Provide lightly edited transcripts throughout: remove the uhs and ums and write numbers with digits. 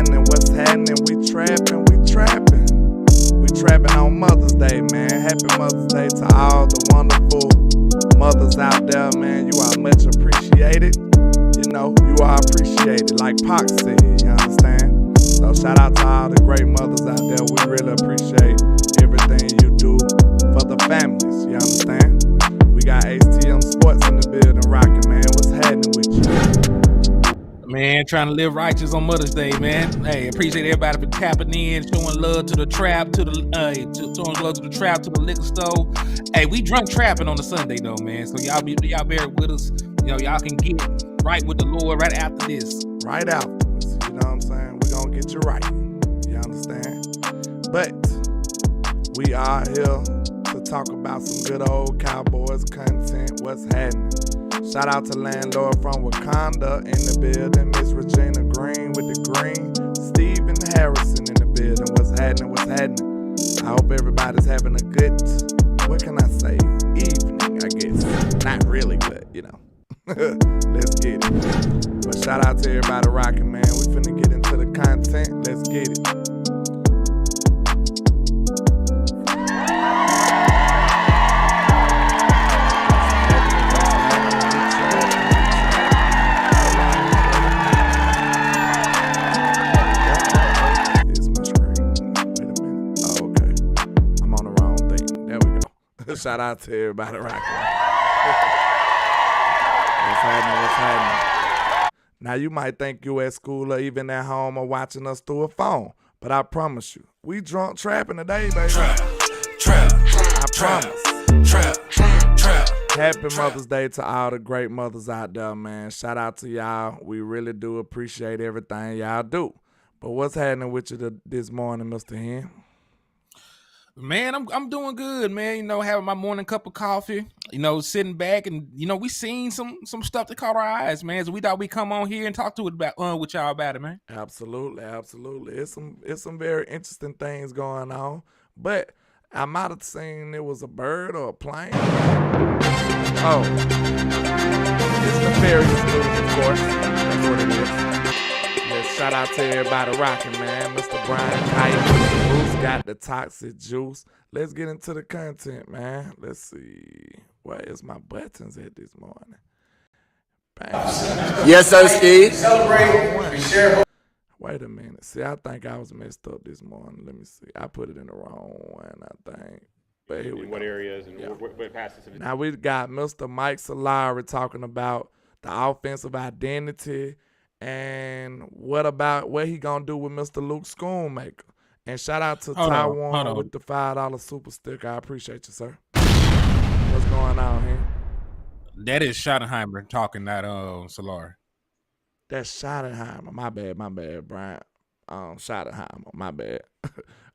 happening? What's happening? We trapping, we trapping. We trapping on Mother's Day, man. Happy Mother's Day to all the wonderful mothers out there, man. You are much appreciated. You know, you are appreciated, like Pac said, you understand? So shout out to all the great mothers out there. We really appreciate everything you do for the families, you understand? We got HTM Sports in the building rocking, man. What's happening with you? Man, trying to live righteous on Mother's Day, man. Hey, appreciate everybody for tapping in, showing love to the trap, showing love to the trap, to the liquor store. Hey, we drunk trapping on the Sunday though, man. So y'all bear with us. You know, y'all can get right with the Lord right after this. Right afterwards, you know what I'm saying? We're gonna get you right. You understand? But we are here to talk about some good old Cowboys content. What's happening? Shout out to Landlord from Wakanda in the building. Miss Regina Green with the green. Stephen Harrison in the building. What's happening? What's happening? I hope everybody's having a good, what can I say, evening, I guess. Not really, but you know. Let's get it. But shout out to everybody rocking, man. We finna get into the content. Let's get it. Shout out to everybody rocking. What's happening? Now you might think you at school or even at home or watching us through a phone, but I promise you, we drunk trapping today, baby. Trap. I promise. Trap. Happy Mother's Day to all the great mothers out there, man. Shout out to y'all. We really do appreciate everything y'all do. But what's happening with you this morning, Mr. Hen? Man, I'm doing good, man. You know, having my morning cup of coffee. You know, sitting back and you know we seen some stuff that caught our eyes, man. So we thought we'd come on here and talk to it about with y'all about it, man. Absolutely. It's some very interesting things going on, but I might have seen it was a bird or a plane. Oh, it's nefarious news, of course. That's what it is. Let's shout out to everybody rocking, man. Mr. Brian Kite, Bruce got the toxic juice. Let's get into the content, man. Let's see. Where is my buttons at this morning? Bang. Yes, sir, Steve. Celebrate. Wait a minute. See, I think I was messed up this morning. Let me see. I put it in the wrong one, I think. But here we go. What areas and what passes? Now we got Mr. Mike Solari talking about the offensive identity and what he gonna do with Mr. Luke Schoonmaker. And shout out to Taiwan with the $5 super sticker. I appreciate you, sir. What's going on here? That is Schottenheimer talking, not Solari. That's Schottenheimer. My bad, Brian. Schottenheimer. My bad.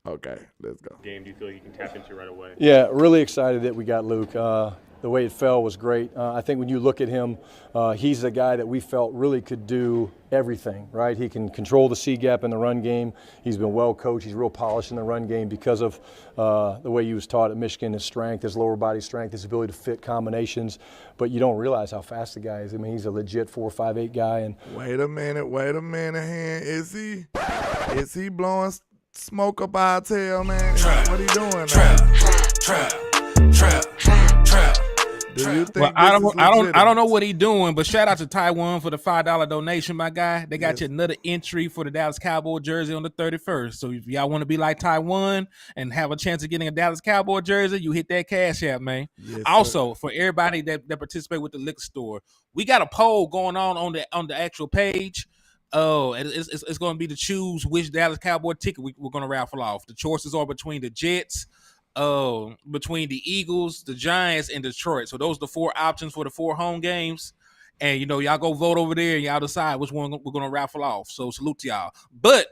Okay, let's go. Game, do you feel like you can tap into right away? Yeah, really excited that we got Luke. The way it fell was great. I think when you look at him, he's a guy that we felt really could do everything, right? He can control the C gap in the run game. He's been well coached. He's real polished in the run game because of the way he was taught at Michigan, his strength, his lower body strength, his ability to fit combinations. But you don't realize how fast the guy is. I mean, he's a legit 4.58 guy. And wait a minute, man. Is he blowing smoke up our tail, man? What he doing now? Trap. Do you think well, I don't know what he's doing, but shout out to Taiwan for the $5 donation, my guy. They got you another entry for the Dallas Cowboy jersey on the 31st. So if y'all want to be like Taiwan and have a chance of getting a Dallas Cowboy jersey, you hit that cash app, man. Yes, also, for everybody that participate with the liquor store, we got a poll going on the actual page. Oh, it's going to be to choose which Dallas Cowboy ticket we're going to raffle off. The choices are between the Jets, between the Eagles, the Giants, and Detroit. So those are the four options for the 4 home games. And, you know, y'all go vote over there and y'all decide which one we're going to raffle off. So salute to y'all. But,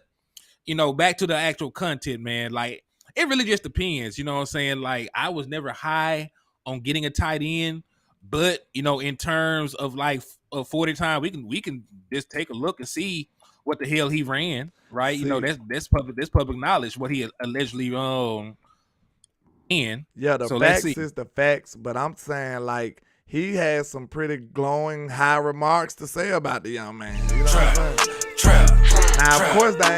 you know, back to the actual content, man. Like, it really just depends. You know what I'm saying? Like, I was never high on getting a tight end. But, you know, in terms of, like, 40 time, we can just take a look and see what the hell he ran, right? See, you know, that's public knowledge, what he allegedly in. Yeah, the facts is the facts, but I'm saying, like, he has some pretty glowing, high remarks to say about the young man. You know what I'm saying? Now, of course, they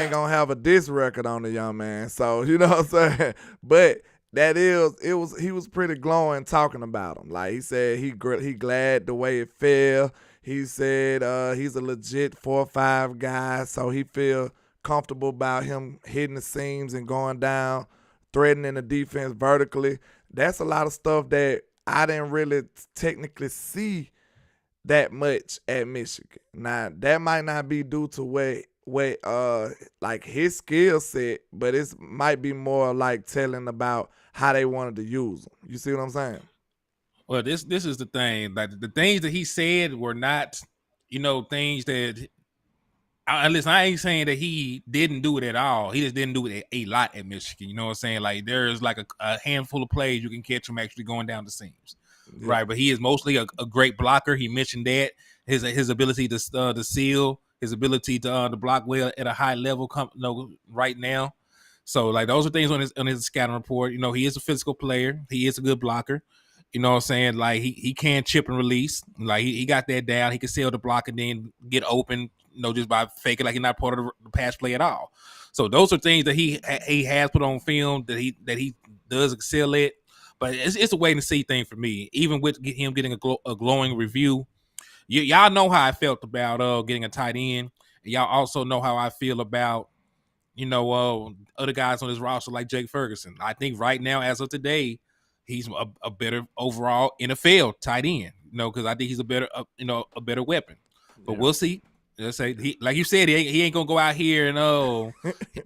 ain't gonna have a diss record on the young man. So, you know what I'm saying? But he was pretty glowing talking about him. Like, he said he glad the way it felt. He said he's a legit 4-5 guy, so he feel comfortable about him hitting the seams and going down, threatening the defense vertically. That's a lot of stuff that I didn't really technically see that much at Michigan. Now, that might not be due to what like his skill set, but it might be more like telling about how they wanted to use him. You see what I'm saying? Well, this is the thing. Like, the things that he said were not, things that. Listen, I ain't saying that he didn't do it at all. He just didn't do it a lot at Michigan. You know what I'm saying? Like, there's like a handful of plays you can catch him actually going down the seams, right? But he is mostly a great blocker. He mentioned that his ability to seal, his ability to block well at a high level, right now. So, like, those are things on his scouting report. He is a physical player. He is a good blocker. You know what I'm saying? Like, he can chip and release. Like, he got that down. He can seal the block and then get open, just by faking like he's not part of the pass play at all. So those are things that he has put on film that he does excel at. But it's a wait and see thing for me. Even with him getting a glowing review, y'all know how I felt about getting a tight end. And y'all also know how I feel about other guys on his roster like Jake Ferguson. I think right now, as of today, he's a better overall NFL tight end. Because I think he's a better weapon. But we'll see. Let's say like you said, he ain't gonna go out here and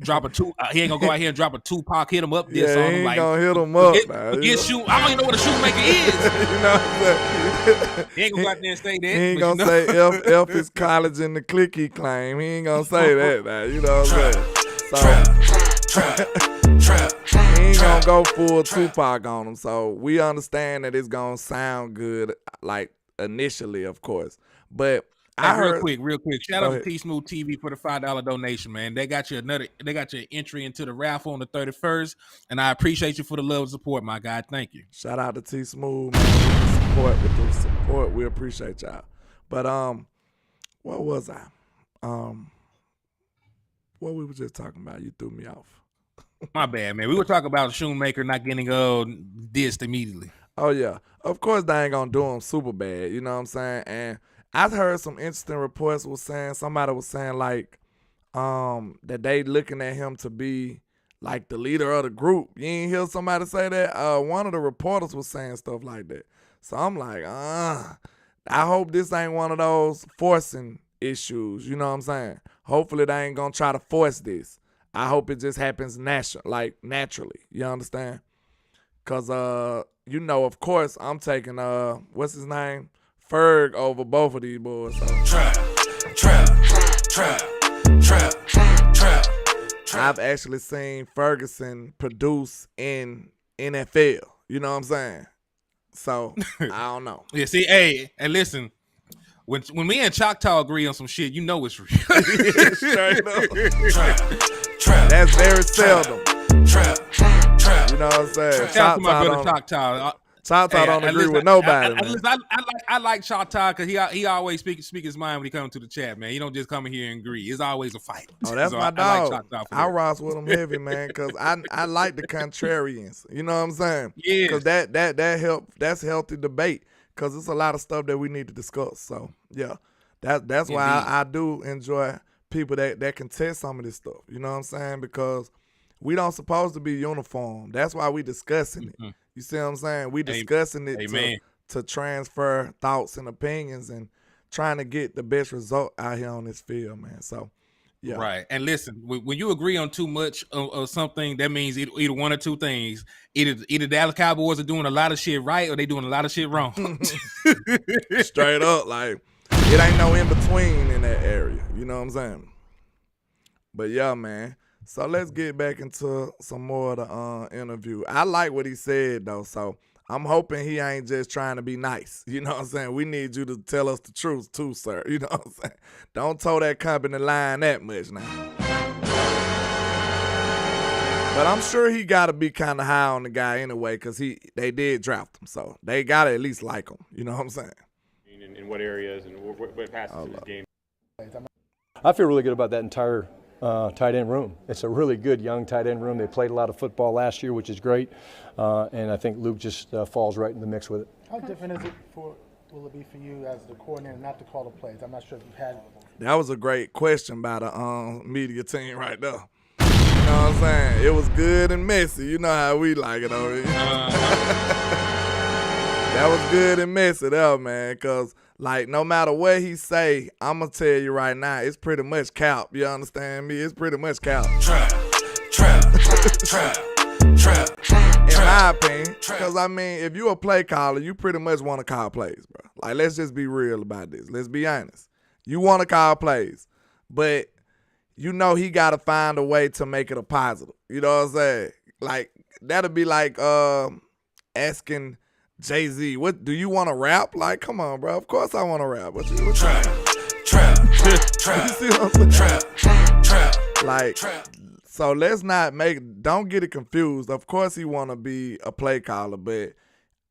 drop a two. He ain't gonna go out here and drop a Tupac, hit him up this on him. He ain't like gonna hit him up. Shoot. I don't even know what a Schoonmaker is. You know what I'm saying? He ain't gonna go out there and say that. He ain't gonna say F is college in the click he claim. He ain't gonna say that now. You know what I'm saying? So he ain't gonna go full Tupac on him. So we understand that it's gonna sound good, like initially, of course, but. Real quick. Shout out to T Smooth TV for the $5 donation, man. They got your entry into the raffle on the 31st, and I appreciate you for the love and support, my guy. Thank you. Shout out to T Smooth, man, with the support. We appreciate y'all. But what was I? What we were just talking about? You threw me off. My bad, man. We were talking about Schoonmaker not getting dissed immediately. Oh yeah, of course they ain't gonna do him super bad. You know what I'm saying? And I've heard some interesting reports somebody was saying like that they looking at him to be like the leader of the group. You ain't hear somebody say that? One of the reporters was saying stuff like that. So I'm like, I hope this ain't one of those forcing issues. You know what I'm saying? Hopefully they ain't gonna try to force this. I hope it just happens naturally. You understand? Cause of course I'm taking what's his name? Ferg over both of these boys. So. Trap. I've actually seen Ferguson produce in NFL. You know what I'm saying? So I don't know. Yeah, see, hey, and listen, when me and Choctaw agree on some shit, you know it's real. Straight up. That's very seldom. You know what I'm saying? Shout out to my brother Choctaw. Choctaw don't agree with nobody. I like Choctaw because he always speak his mind when he comes to the chat, man. He don't just come in here and agree. It's always a fight. Oh, that's my dog. I rock with him heavy, man, because I like the contrarians. You know what I'm saying? Yeah. Because that's healthy debate because it's a lot of stuff that we need to discuss. So yeah, that's why I do enjoy people that can test some of this stuff. You know what I'm saying? Because we don't supposed to be uniform. That's why we discussing it. Mm-hmm. You see what I'm saying? We discussing it to transfer thoughts and opinions and trying to get the best result out here on this field, man. So, yeah. Right. And listen, when you agree on too much of something, that means either one or two things. Either Dallas Cowboys are doing a lot of shit right or they doing a lot of shit wrong. Straight up. Like, it ain't no in-between in that area. You know what I'm saying? But, yeah, man. So let's get back into some more of the interview. I like what he said, though, so I'm hoping he ain't just trying to be nice. You know what I'm saying? We need you to tell us the truth, too, sir. You know what I'm saying? Don't toe that company line that much now. But I'm sure he got to be kind of high on the guy anyway, because they did draft him, so they got to at least like him. You know what I'm saying? In what areas and what passes in his game? I feel really good about that entire tight end room. It's a really good young tight end room. They played a lot of football last year, which is great, and I think Luke just falls right in the mix with it. How different will it be for you as the coordinator not to call the plays? I'm not sure if you've had it. That was a great question by the media team right there. You know what I'm saying? It was good and messy. You know how we like it over here. That was good and messy there, man, because, like, no matter what he say, I'm going to tell you right now, it's pretty much cap. You understand me? It's pretty much cap. Trap. In my opinion, because, I mean, if you a play caller, you pretty much want to call plays, bro. Like, let's just be real about this. Let's be honest. You want to call plays, but you know he got to find a way to make it a positive. You know what I'm saying? Like, that'll be like asking Jay-Z, what do you want to rap? Like, come on, bro. Of course I want to rap. What you trap. You see what I'm saying? Trap. Like, so let's not don't get it confused. Of course he want to be a play caller, but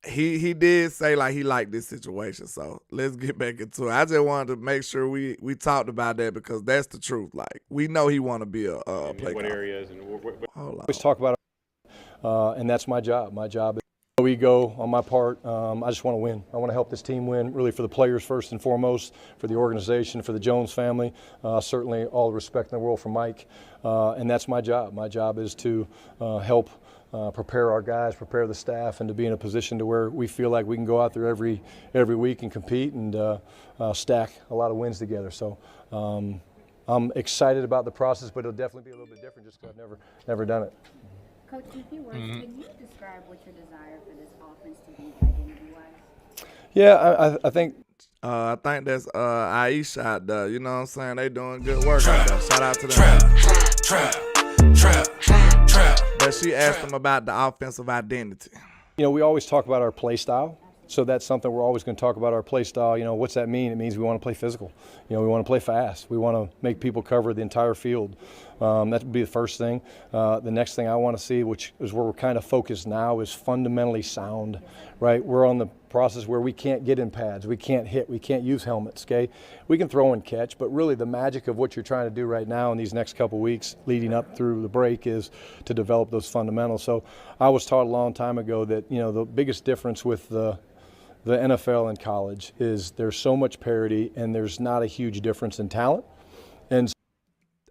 he did say, like, he liked this situation. So let's get back into it. I just wanted to make sure we talked about that, because that's the truth. Like, we know he want to be a play caller. What areas and what? Hold on. Always talk about it, and that's my job. My job is no ego on my part. I just want to win. I want to help this team win, really, for the players first and foremost, for the organization, for the Jones family. Certainly all the respect in the world for Mike, and that's my job. My job is to help prepare our guys, prepare the staff, and to be in a position to where we feel like we can go out there every week and compete and stack a lot of wins together. So I'm excited about the process, but it'll definitely be a little bit different just because I've never done it. Coach, in a few words, can you describe what your desire for this offense to be identity-wise? Yeah, I think that's Aisha out there. You know what I'm saying? They doing good work out there. Shout out to them. Trap. But she asked them about the offensive identity. You know, we always talk about our play style. So that's something we're always going to talk about, our play style. You know, what's that mean? It means we want to play physical. You know, we want to play fast. We want to make people cover the entire field. That would be the first thing. The next thing I want to see, which is where we're kind of focused now, is fundamentally sound, right? We're on the process where we can't get in pads. We can't hit. We can't use helmets, okay? We can throw and catch, but really the magic of what you're trying to do right now in these next couple weeks leading up through the break is to develop those fundamentals. So I was taught a long time ago that, you know, the biggest difference with the NFL and college is there's so much parity and there's not a huge difference in talent. And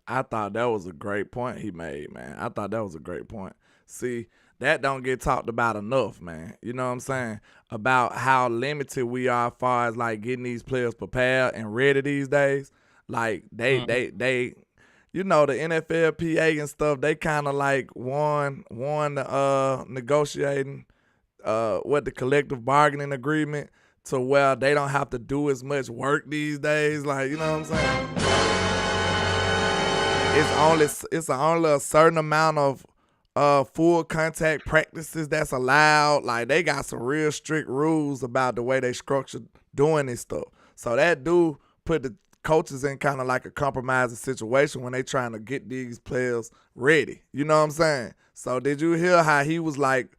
I thought that was a great point he made, man. I thought that was a great point. See, that don't get talked about enough, man. You know what I'm saying? About how limited we are as far as, like, getting these players prepared and ready these days. Like, they you know, the NFLPA and stuff, they kind of, like, won the negotiating what the collective bargaining agreement to where they don't have to do as much work these days. Like, you know what I'm saying? It's only a certain amount of full contact practices that's allowed. Like, they got some real strict rules about the way they structure doing this stuff. So that do put the coaches in kind of like a compromising situation when they trying to get these players ready. You know what I'm saying? So did you hear how he was, like,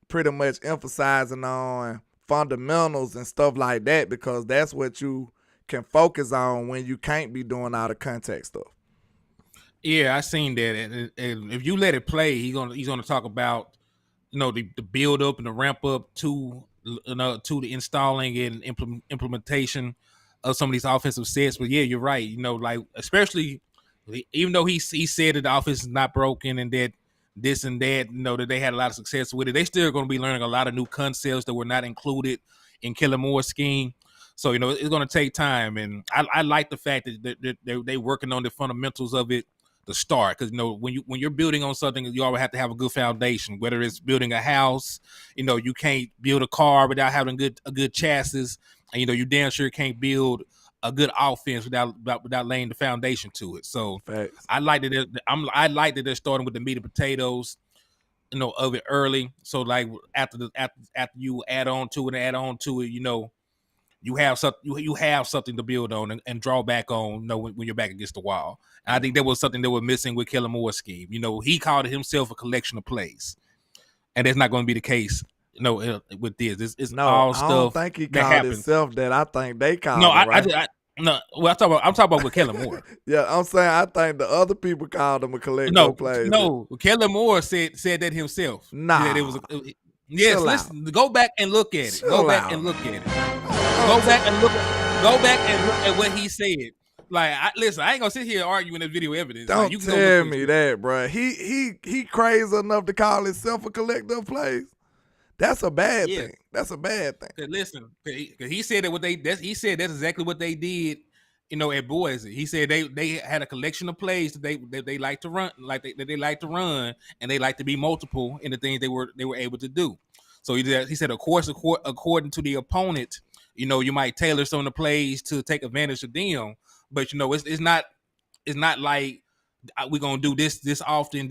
pretty much emphasizing on fundamentals and stuff like that, because that's what you can focus on when you can't be doing all the contact stuff. Yeah, I seen that. And if you let it play, he's gonna talk about, you know, the build up and the ramp up to the installing and implementation of some of these offensive sets. But yeah, you're right. You know, like, especially even though he said that the offense is not broken and that this and that, you know, that they had a lot of success with it, they still going to be learning a lot of new concepts that were not included in Kellen Moore's scheme. So, you know, it's going to take time. And I like the fact that they're working on the fundamentals of it to start. Because, you know, when you're building on something, you always have to have a good foundation, whether it's building a house. You know, you can't build a car without having a good chassis. And, you know, you damn sure can't build a good offense without laying the foundation to it. So Facts. I like that they're starting with the meat and potatoes, you know, of it early. So, like, after you add on to it, you know, you have something to build on and draw back on, when you're back against the wall. And I think that was something that was missing with Kellen Moore's scheme. He called himself a collection of plays, and that's not going to be the case. With this, it's all stuff. I don't think he that called happens. himself that. I think they called. No, him, right? no. Well, I'm talking about with Kellen Moore. Yeah, I'm saying I think the other people called him a collection of plays. No, Kellen Moore said that himself. Nah. That it was. Yes, Chill listen. Go back and look at it. Chill Go back out. and look at it. Go back and look at what he said. Like, listen, I ain't gonna sit here arguing the video evidence. Don't like, you can go tell look me at that, bro. He crazy enough to call himself a collector of plays. That's a bad thing. That's a bad thing. Cause listen, cause he said that he said that's exactly what they did. At Boise, he said they had a collection of plays that they like to run, they like to run, and they like to be multiple in the things they were able to do. So he said, of course, according to the opponent, you might tailor some of the plays to take advantage of them, but it's not like we're gonna do this often,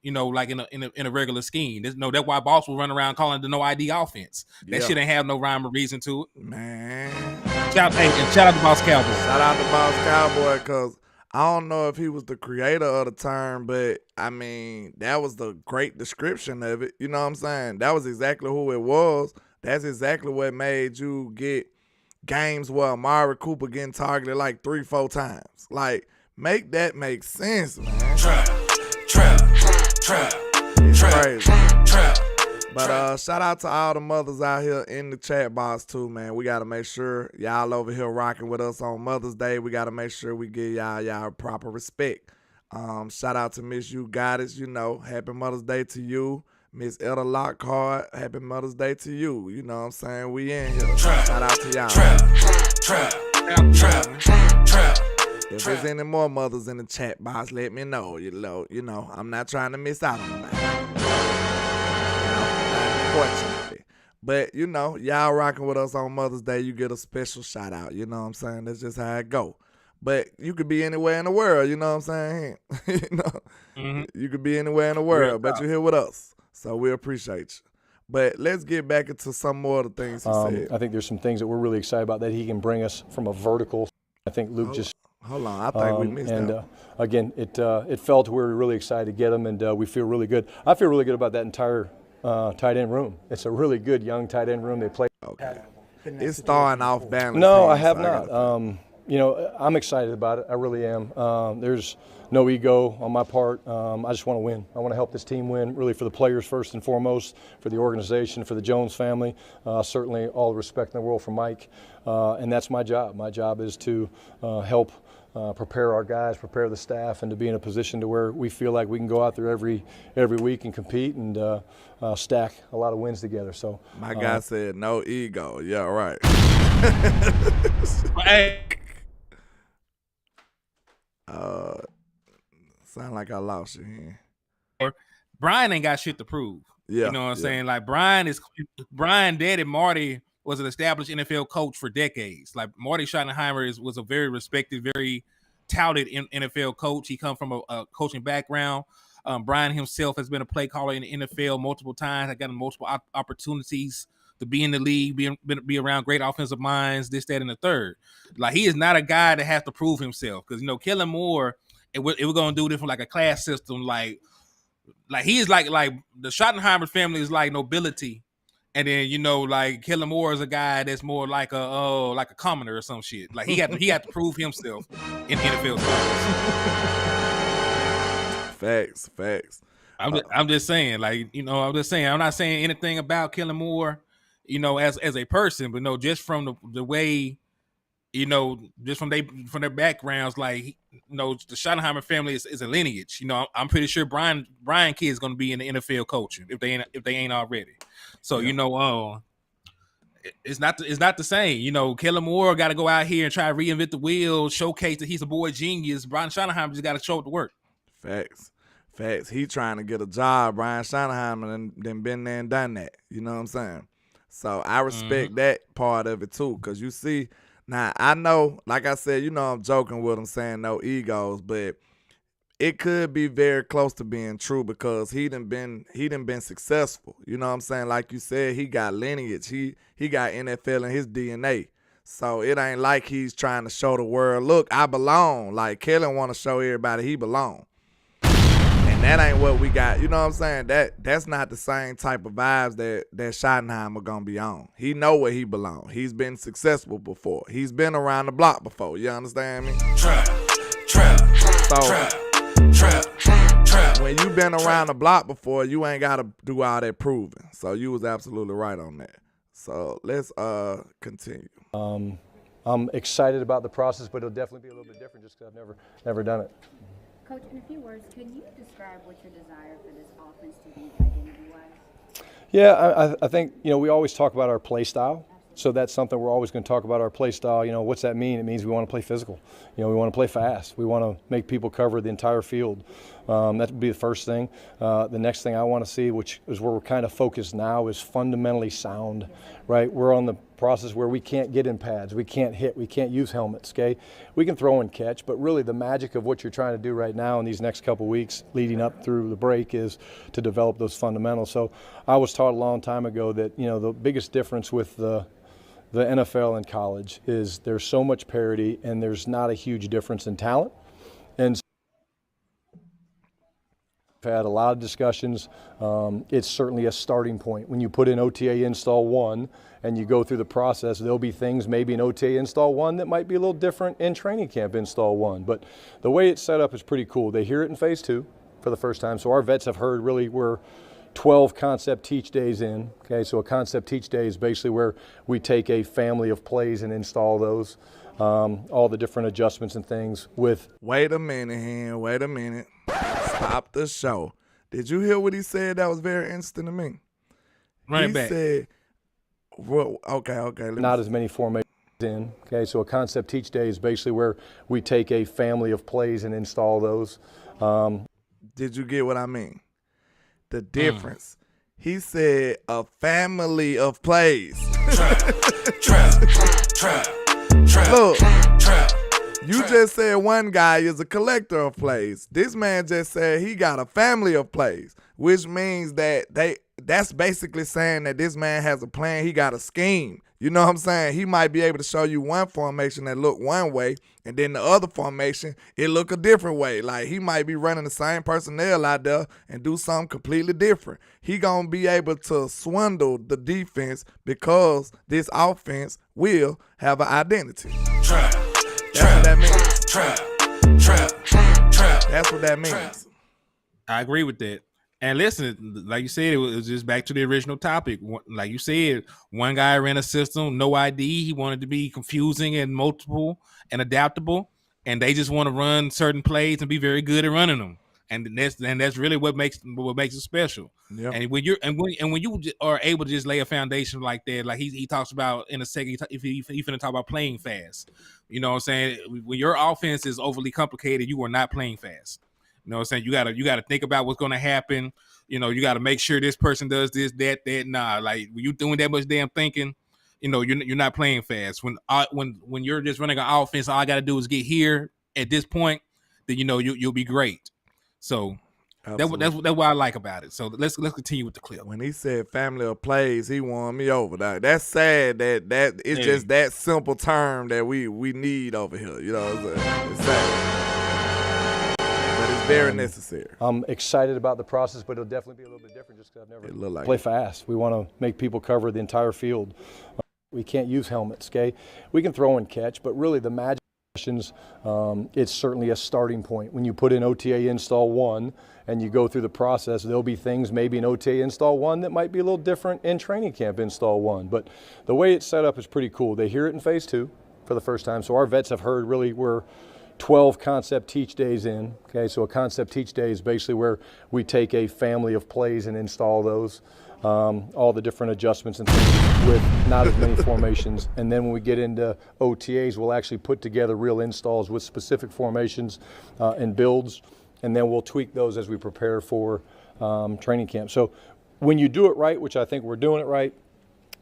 like in a regular scheme. That's why Boss will run around calling the no ID offense. That shit ain't have no rhyme or reason to it. Man. Shout out to Boss Cowboy. Shout out to Boss Cowboy, because I don't know if he was the creator of the term, but I mean, that was the great description of it. You know what I'm saying? That was exactly who it was. That's exactly what made you get games where Amari Cooper getting targeted like 3-4 times. Like, make that make sense, man. Trap. It's crazy. But shout out to all the mothers out here in the chat box too, man. We got to make sure y'all over here rocking with us on Mother's Day. We got to make sure we give y'all proper respect. Shout out to Miss You Goddess, happy Mother's Day to you. Miss Etta Lockhart, happy Mother's Day to you. You know what I'm saying? We in here. Shout out to y'all. If there's any more mothers in the chat box, let me know. I'm not trying to miss out on nobody. Unfortunately. But, y'all rocking with us on Mother's Day, you get a special shout out. You know what I'm saying? That's just how it go. But you could be anywhere in the world, you know what I'm saying? You could be anywhere in the world, but you're here with us. So we appreciate you. But let's get back into some more of the things he said. I think there's some things that we're really excited about that he can bring us from a vertical. I think Luke Hold on, I think we missed that. Again, it fell to where we're really excited to get him, and we feel really good. I feel really good about that entire tight end room. It's a really good young tight end room. They play. Okay. It's starting off balanced. No, I have not. I'm excited about it. I really am. There's no ego on my part. I just want to win. I want to help this team win, really, for the players first and foremost, for the organization, for the Jones family. Certainly all the respect in the world for Mike. And that's my job. My job is to help prepare our guys, prepare the staff, and to be in a position to where we feel like we can go out there every week and compete and stack a lot of wins together. So my guy said no ego. Yeah, right. Sound like I lost you here. Brian ain't got shit to prove. Yeah, you know what I'm saying? Like Brian Daddy Marty was an established NFL coach for decades. Like Marty Schottenheimer was a very respected, very touted NFL coach. He come from a coaching background. Brian himself has been a play caller in the NFL multiple times. I got him multiple opportunities to be in the league, be around great offensive minds, this, that, and the third. Like, he is not a guy that has to prove himself, because Kellen Moore, if we're gonna do this from like a class system, like he is like the Schottenheimer family is like nobility. And then like Kellen Moore is a guy that's more like a commoner or some shit. Like he had to prove himself in NFL sports. Facts. I'm just saying, like I'm not saying anything about Kellen Moore, as a person, but just from the way, just from their backgrounds, like the Schottenheimer family is a lineage. I'm pretty sure Brian kid is going to be in the NFL coaching if they ain't already. So it's not the same. Kellen Moore got to go out here and try to reinvent the wheel, showcase that he's a boy genius. Brian Schottenheimer just got to show it to work. Facts. He trying to get a job. Brian Schottenheimer then been there and done that. You know what I'm saying? So I respect that part of it too, because you see. Now, I know, like I said, I'm joking with him saying no egos, but it could be very close to being true, because he done been successful. You know what I'm saying? Like you said, he got lineage. He got NFL in his DNA. So it ain't like he's trying to show the world, look, I belong. Like Kellen want to show everybody he belong. And that ain't what we got. You know what I'm saying? That's not the same type of vibes that Schottenheimer gonna be on. He know where he belong. He's been successful before. He's been around the block before. You understand me? Trap. When you been around the block before, you ain't gotta do all that proving. So you was absolutely right on that. So let's continue. I'm excited about the process, but it'll definitely be a little bit different just because I've never done it. Coach, in a few words, can you describe what your desire for this offense to be identity-wise? Yeah, I think, we always talk about our play style. So that's something we're always going to talk about, our play style. What's that mean? It means we want to play physical. We want to play fast. We want to make people cover the entire field. That would be the first thing. The next thing I want to see, which is where we're kind of focused now, is fundamentally sound, right? We're on the process where we can't get in pads. We can't hit. We can't use helmets, okay? We can throw and catch, but really the magic of what you're trying to do right now in these next couple weeks leading up through the break is to develop those fundamentals. So I was taught a long time ago that, the biggest difference with the NFL and college is there's so much parity and there's not a huge difference in talent. And we've had a lot of discussions. It's certainly a starting point. When you put in OTA install 1 and you go through the process, there'll be things maybe in OTA install 1 that might be a little different in training camp install 1. But the way it's set up is pretty cool. They hear it in phase 2 for the first time. So our vets have heard really we're 12 concept teach days in. Okay, so a concept teach day is basically where we take a family of plays and install those, all the different adjustments and things with. Wait a minute, Hen. Wait a minute. Stop the show. Did you hear what he said? That was very interesting to me. Run it back. He said, well, okay. Not as many formations in. Okay, so a concept teach day is basically where we take a family of plays and install those. Did you get what I mean? The difference. He said a family of plays. Look, you just said one guy is a collector of plays. This man just said he got a family of plays, which means that that's basically saying that this man has a plan. He got a scheme. You know what I'm saying? He might be able to show you one formation that look one way, and then the other formation, it look a different way. Like he might be running the same personnel out there and do something completely different. He gonna be able to swindle the defense because this offense will have an identity. That's what that means. That's what that means. I agree with that. And listen, like you said, it was just back to the original topic. Like you said, one guy ran a system, no ID. He wanted to be confusing and multiple and adaptable, and they just want to run certain plays and be very good at running them. And that's really what makes it special. Yep. And when you are able to just lay a foundation like that, like he talks about in a second, if he finna talk about playing fast, you know what I'm saying? When your offense is overly complicated, you are not playing fast. You know what I'm saying? You gotta think about what's gonna happen. You gotta make sure this person does this, that. Nah, like when you doing that much damn thinking, you're not playing fast. When you're just running an offense, all I gotta do is get here at this point, then you'll be great. So that's what I like about it. So let's continue with the clip. When he said family of plays, he won me over. That's sad that it's just that simple term that we need over here. You know what I'm saying? It's sad. Very necessary. I'm excited about the process, but it'll definitely be a little bit different just because I've never played fast. We want to make people cover the entire field. We can't use helmets, okay? We can throw and catch, but really the magic questions, it's certainly a starting point. When you put in OTA install 1 and you go through the process, there'll be things maybe in OTA install 1 that might be a little different in training camp install 1. But the way it's set up is pretty cool. They hear it in phase 2 for the first time. So our vets have heard really we're 12 concept teach days in. Okay, so a concept teach day is basically where we take a family of plays and install those, all the different adjustments and things with not as many formations. And then when we get into OTAs, we'll actually put together real installs with specific formations and builds, and then we'll tweak those as we prepare for training camp. So when you do it right, which I think we're doing it right,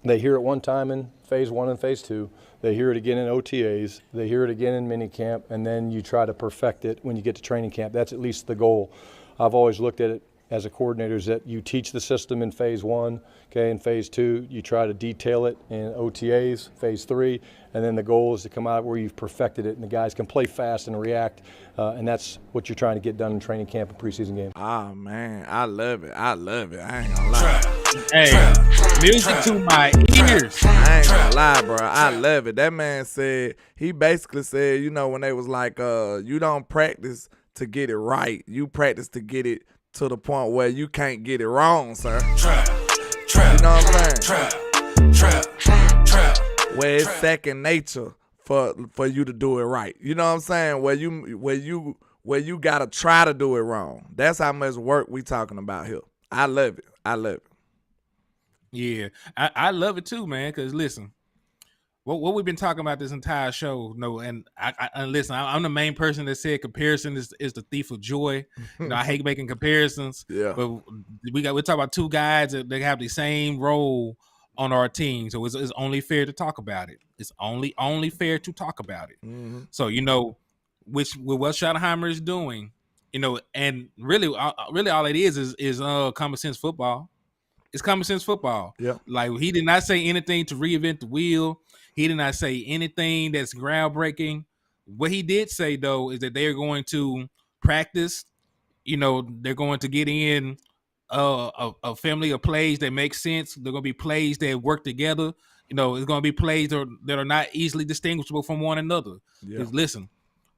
they hear it one time in phase 1 and phase 2. They hear it again in OTAs. They hear it again in minicamp, and then you try to perfect it when you get to training camp. That's at least the goal. I've always looked at it as a coordinator is that you teach the system in phase 1, okay, in phase 2, you try to detail it in OTAs, phase 3, and then the goal is to come out where you've perfected it and the guys can play fast and react, and that's what you're trying to get done in training camp and preseason games. Ah, man, I love it. I ain't gonna lie. Hey, music to my ears. I ain't gonna lie, bro. I love it. That man said, he basically said, when they was like, you don't practice to get it right. You practice to get it to the point where you can't get it wrong, sir. You know what I'm saying? Where it's second nature for you to do it right. You know what I'm saying? Where you gotta try to do it wrong. That's how much work we talking about here. I love it. Yeah, I love it too, man. Because listen, what we've been talking about this entire show, and listen, I'm the main person that said comparison is the thief of joy. I hate making comparisons. Yeah. But we're talking about two guys that have the same role on our team, so it's only fair to talk about it. It's only fair to talk about it. Mm-hmm. So with what Schottenheimer is doing, and really all it is common sense football. It's common sense football. Yeah. Like, he did not say anything to reinvent the wheel. He did not say anything that's groundbreaking. What he did say, though, is that they're going to practice. They're going to get in a family of plays that make sense. They're going to be plays that work together. It's going to be plays that are not easily distinguishable from one another. Yeah. Because listen,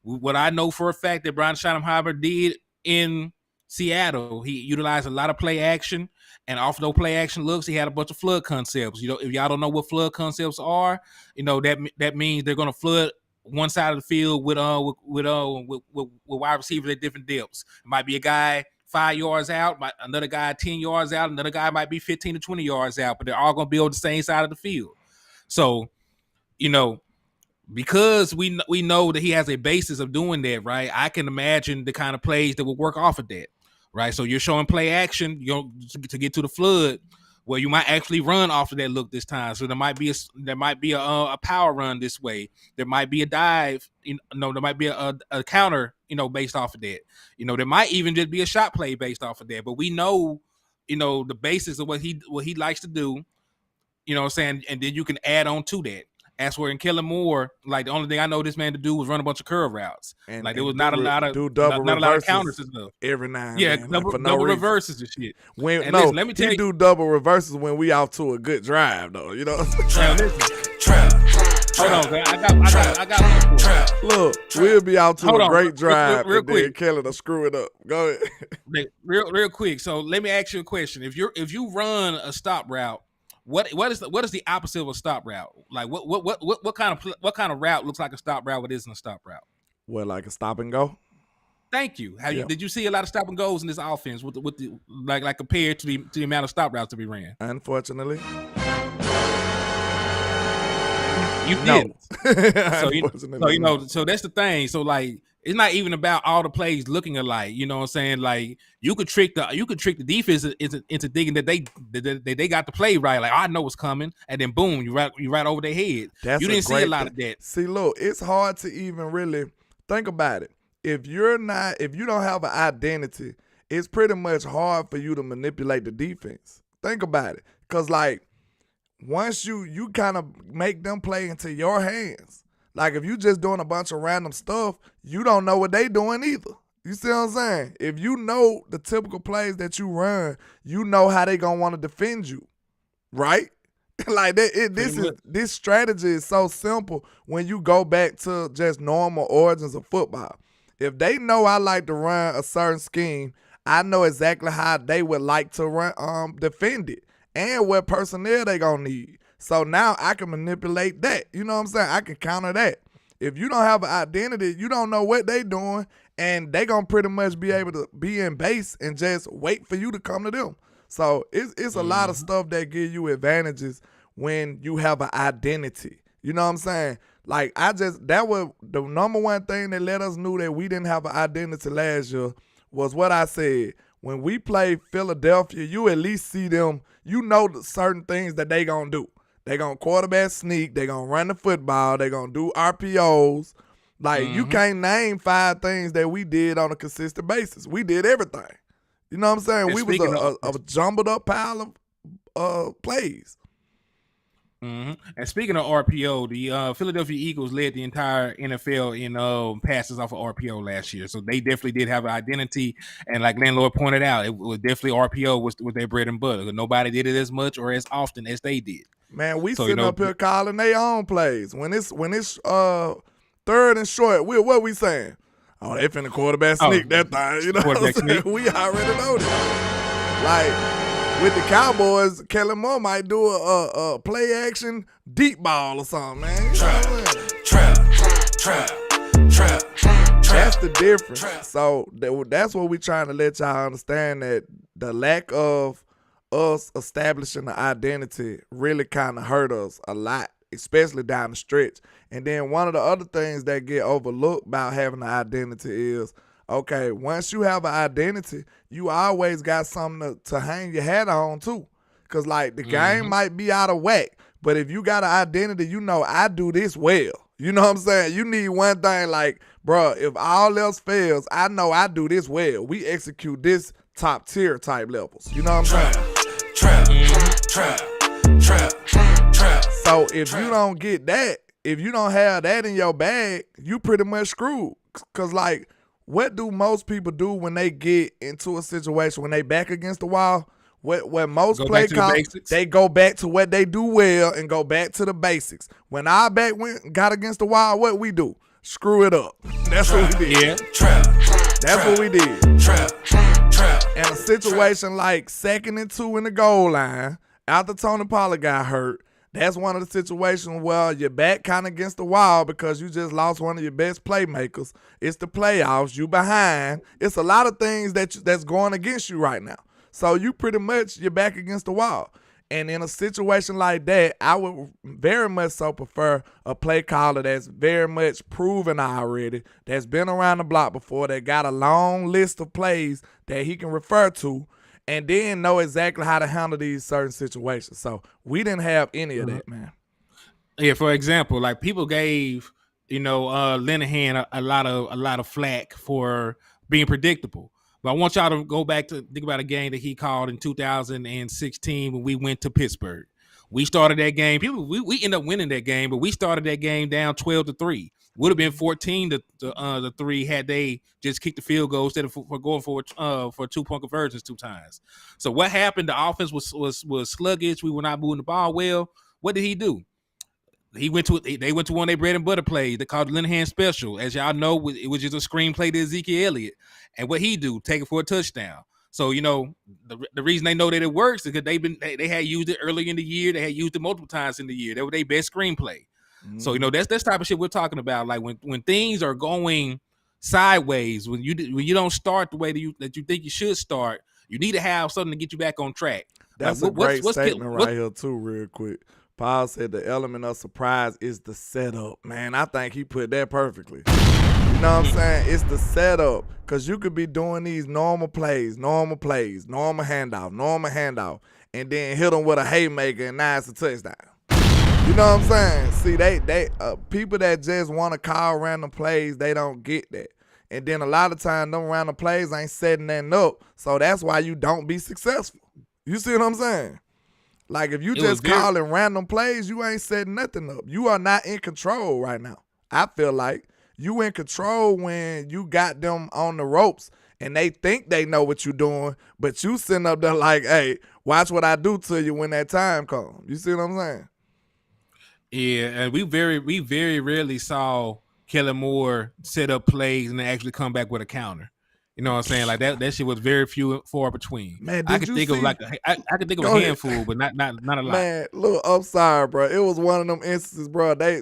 what I know for a fact that Brian Schottenheimer did in Seattle, he utilized a lot of play action, and off those play action looks, he had a bunch of flood concepts. If y'all don't know what flood concepts are, that means they're going to flood one side of the field with wide receivers at different depths. It might be a guy 5 yards out, another guy 10 yards out, another guy might be 15 to 20 yards out, but they're all going to be on the same side of the field. So, because we know that he has a basis of doing that, right? I can imagine the kind of plays that will work off of that, right? So you're showing play action, to get to the flood, where you might actually run off of that look this time. So there might be a power run this way. There might be a dive, there might be a counter, based off of that. There might even just be a shot play based off of that. But we know, the basis of what he likes to do. You know what I'm saying? And then you can add on to that. As for in Kellen Moore, like, the only thing I know this man to do was run a bunch of curve routes. And there was not a lot of counters and stuff. Every now and then. Double reverses and shit. Listen, let me tell you, do double reverses when we out to a good drive, though. Hold on, man. I got one for you. Look, we'll be out to a great drive, real and quick. then Kellen will screw it up. Go ahead. Real quick. So let me ask you a question. If you run a stop route, what is the opposite of a stop route? Like, what kind of route looks like a stop route? What isn't a stop route? Well, like a stop and go. Thank you. Did you see a lot of stop and goes in this offense with the like compared to the amount of stop routes to be ran? Unfortunately, you didn't. So that's the thing. So, like, it's not even about all the plays looking alike. You know what I'm saying? Like, you could trick the defense into thinking that they got the play right. Like, I know what's coming, and then boom, you right over their head. You didn't see a lot of that. See, look, it's hard to even really think about it. If you don't have an identity, it's pretty much hard for you to manipulate the defense. Think about it, because like, once you kind of make them play into your hands. Like, if you just doing a bunch of random stuff, you don't know what they doing either. You see what I'm saying? If you know the typical plays that you run, you know how they gonna want to defend you, right? Like, this strategy is so simple when you go back to just normal origins of football. If they know I like to run a certain scheme, I know exactly how they would like to run, defend it, and what personnel they gonna need. So now I can manipulate that. You know what I'm saying? I can counter that. If you don't have an identity, you don't know what they doing, and they going to pretty much be able to be in base and just wait for you to come to them. So it's a lot of stuff that give you advantages when you have an identity. You know what I'm saying? Like, that was the number one thing that let us know that we didn't have an identity last year was what I said. When we play Philadelphia, you at least see them, certain things that they going to do. They going to quarterback sneak. They going to run the football. They going to do RPOs. Like, you can't name 5 things that we did on a consistent basis. We did everything. You know what I'm saying? And We was speaking a jumbled up pile of plays. And speaking of RPO, the Philadelphia Eagles led the entire NFL in passes off of RPO last year, so they definitely did have an identity. And like Landlord pointed out, it was definitely RPO was their bread and butter. Nobody did it as much or as often as they did. Man, we So, sitting up here calling their own plays. When it's third and short, what we saying? Oh, they finna quarterback sneak that thing. You know what I'm saying? We already know that. Like, with the Cowboys, Kellen Moore might do a play action deep ball or something, man. Trap. That's the difference. So that's what we trying to let y'all understand, that the lack of us establishing the identity really kind of hurt us a lot, especially down the stretch. And then one of the other things that get overlooked about having an identity is, okay, once you have an identity, you always got something to hang your hat on too. Because, like, the game might be out of whack, but if you got an identity, you know, I do this well. You know what I'm saying? You need one thing, like, bro, if all else fails, I know I do this well. We execute this top tier type levels. You know what I'm saying? Trap. So if you don't get that, if you don't have that in your bag, you pretty much screwed. Because, like, what do most people do when they get into a situation, when they back against the wall? What most play call, they go back to what they do well and go back to the basics. When our back got against the wall, what we do? Screw it up. That's what we did. Yeah. That's what we did. And a situation like 2nd and 2 in the goal line, after Tony Pollard got hurt, that's one of the situations where you're back kind of against the wall because you just lost one of your best playmakers. It's the playoffs. You behind. It's a lot of things that's going against you right now. So you pretty much, you're back against the wall. And in a situation like that, I would very much so prefer a play caller that's very much proven already, that's been around the block before, that got a long list of plays that he can refer to, and then know exactly how to handle these certain situations. So we didn't have any of that, man. Yeah, for example, like people gave, Linehan a lot of flack for being predictable. But I want y'all to go back to think about a game that he called in 2016 when we went to Pittsburgh. We started that game. We ended up winning that game, but we started that game down 12-3. Would have been 14-3 had they just kicked the field goal instead of for going for 2-point conversions 2 times. So what happened? The offense was sluggish. We were not moving the ball well. What did he do? They went to one of their bread and butter plays. They called Linehan special. As y'all know, it was just a screenplay to Ezekiel Elliott. And what he do? Take it for a touchdown. So, the reason they know that it works is because they had used it early in the year. They had used it multiple times in the year. They were their best screenplay. Mm-hmm. So, that's type of shit we're talking about. Like when things are going sideways, when you don't start the way that you think you should start, you need to have something to get you back on track. That's a great statement right here too, real quick. Paul said the element of surprise is the setup. Man, I think he put that perfectly. You know what I'm saying? It's the setup. Because you could be doing these normal handoff, and then hit them with a haymaker and now it's a touchdown. You know what I'm saying? See, they people that just want to call random plays, they don't get that. And then a lot of times, them random plays ain't setting that up. So that's why you don't be successful. You see what I'm saying? Like, if you just calling random plays, you ain't setting nothing up. You are not in control right now. I feel like you in control when you got them on the ropes and they think they know what you're doing, but you sitting up there like, hey, watch what I do to you when that time comes. You see what I'm saying? Yeah, and we very rarely saw Kellen Moore set up plays and then actually come back with a counter. You know what I'm saying? Like that shit was very far between. Man, I could think of a handful, but not a lot. Man, look, I'm sorry, bro. It was one of them instances, bro. They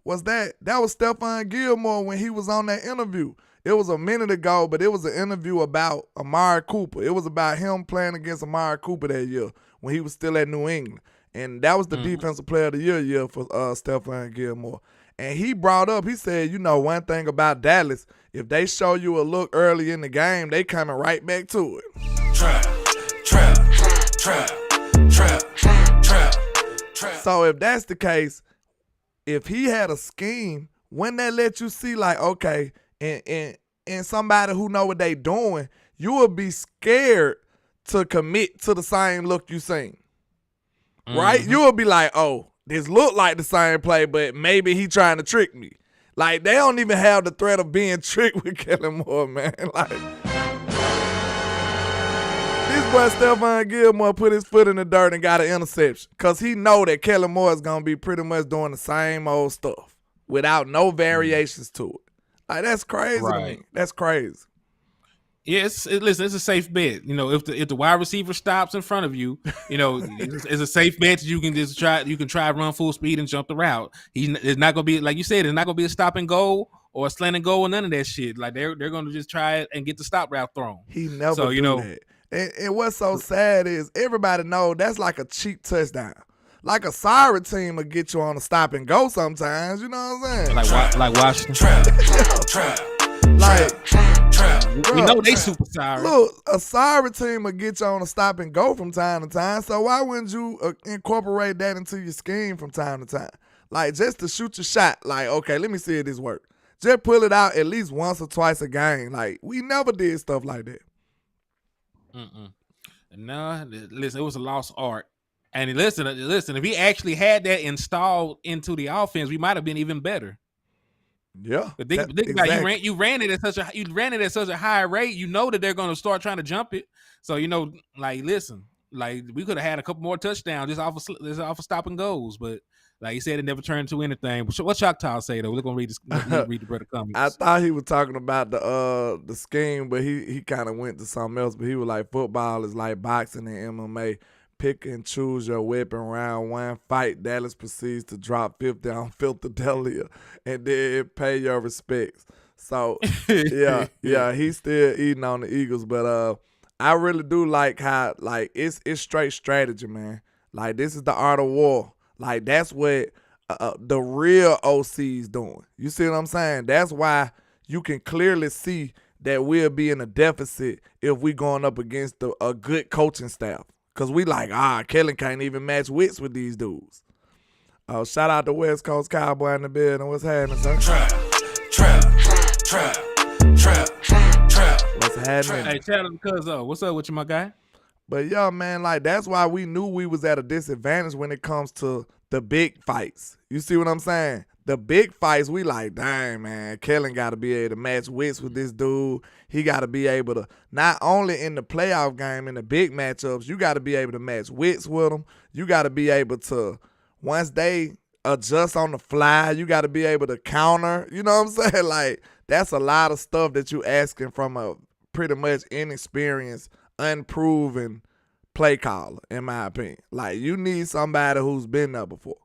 was that was Stephon Gilmore when he was on that interview. It was a minute ago, but it was an interview about Amari Cooper. It was about him playing against Amari Cooper that year when he was still at New England. And that was the defensive player of the year for Stephon Gilmore. And he said, one thing about Dallas, if they show you a look early in the game, they coming right back to it. Trap. So if that's the case, if he had a scheme, wouldn't that let you see, like, okay, and somebody who know what they doing, you will be scared to commit to the same look you seen. Right? You will be like, oh, this look like the same play, but maybe he trying to trick me. Like, they don't even have the threat of being tricked with Kellen Moore, man. Like, this boy Stephon Gilmore put his foot in the dirt and got an interception because he know that Kellen Moore is going to be pretty much doing the same old stuff without no variations to it. Like, that's crazy to me. That's crazy. Yeah, listen, it's a safe bet. You know, if the wide receiver stops in front of you, you know, it's a safe bet that you can just try. You can try run full speed and jump the route. It's not gonna be, like you said, it's not gonna be a stop and go or a slant and go or none of that shit. Like they're gonna just try it and get the stop route thrown. He never do that. And what's so sad is everybody know that's like a cheap touchdown. Like a sorry team will get you on a stop and go sometimes. You know what I'm saying? Like Washington. We know they super sorry. Look, a sorry team will get you on a stop and go from time to time. So why wouldn't you incorporate that into your scheme from time to time? Like, just to shoot your shot. Like, okay, let me see if this works. Just pull it out at least once or twice a game. Like, we never did stuff like that. No, listen, it was a lost art. And listen, if he actually had that installed into the offense, we might have been even better. Yeah, but think about you ran it at such a high rate. You know that they're going to start trying to jump it. So you know, like, listen, like we could have had a couple more touchdowns just off of stop and goes. But like you said, it never turned to anything. But what Choctaw say though? We're gonna read the brother comments. I thought he was talking about the scheme, but he kind of went to something else. But he was like, football is like boxing and MMA. Pick and choose your weapon. Round one, fight. Dallas proceeds to drop 50 on Philadelphia and then pay your respects. So, yeah, he's still eating on the Eagles. But I really do like how, like, it's straight strategy, man. Like, this is the art of war. Like, that's what the real OC's doing. You see what I'm saying? That's why you can clearly see that we'll be in a deficit if we going up against a good coaching staff. Because we like, Kellen can't even match wits with these dudes. Shout out to West Coast Cowboy in the building. What's happening, sir? Trap. What's happening? Hey, shout out to Cuzzo. What's up with you, my guy? But yeah, man, like, that's why we knew we was at a disadvantage when it comes to the big fights. You see what I'm saying? The big fights, we like, dang, man, Kellen got to be able to match wits with this dude. He got to be able to, not only in the playoff game, in the big matchups, you got to be able to match wits with them. You got to be able to, once they adjust on the fly, you got to be able to counter. You know what I'm saying? Like, that's a lot of stuff that you asking from a pretty much inexperienced, unproven play caller, in my opinion. Like, you need somebody who's been there before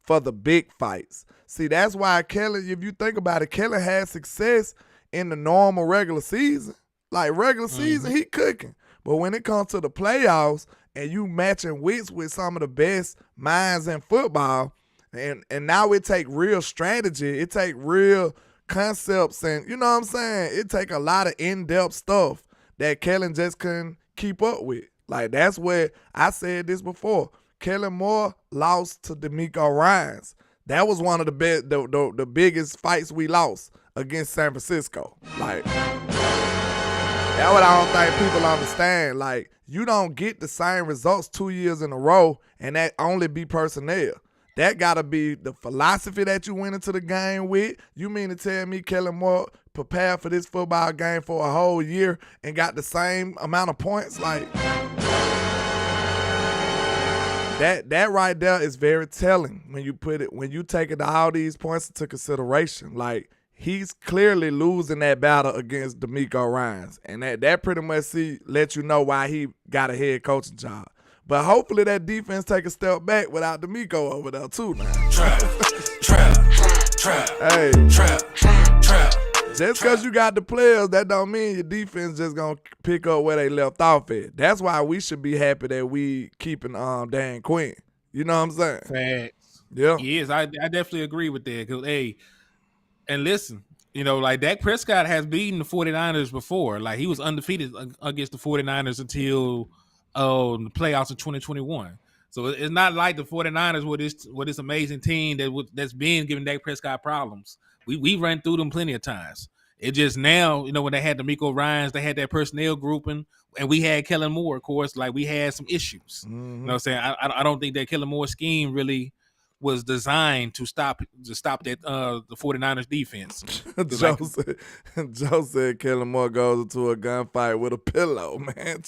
for the big fights. See, that's why Kellen, if you think about it, Kellen had success in the normal regular season. Like, regular season, he cooking. But when it comes to the playoffs and you matching wits with some of the best minds in football, and now it take real strategy, it take real concepts, and you know what I'm saying? It take a lot of in-depth stuff that Kellen just couldn't keep up with. Like, that's where I said this before. Kellen Moore lost to D'Amico Ryans. That was one of the biggest fights we lost against San Francisco. Like, that's what I don't think people understand. Like, you don't get the same results 2 years in a row and that only be personnel. That got to be the philosophy that you went into the game with. You mean to tell me Kellen Moore prepared for this football game for a whole year and got the same amount of points? Like, that right there is very telling when you take all these points into consideration. Like, he's clearly losing that battle against D'Amico Ryans. And that pretty much let you know why he got a head coaching job. But hopefully that defense take a step back without D'Amico over there too now. Hey. Just because you got the players, that don't mean your defense just going to pick up where they left off at. That's why we should be happy that we keeping Dan Quinn. You know what I'm saying? Facts. Yeah. Yes, I definitely agree with that. Because, hey, and listen, you know, like, Dak Prescott has beaten the 49ers before. Like, he was undefeated against the 49ers until the playoffs in 2021. So it's not like the 49ers were this amazing team that's been giving Dak Prescott problems. We ran through them plenty of times. It just now, when they had the Miko Ryans, they had that personnel grouping, and we had Kellen Moore, of course. Like, we had some issues. You know what I'm saying? I don't think that Kellen Moore scheme really was designed to stop that the 49ers defense. Joe said Kellen Moore goes into a gunfight with a pillow, man.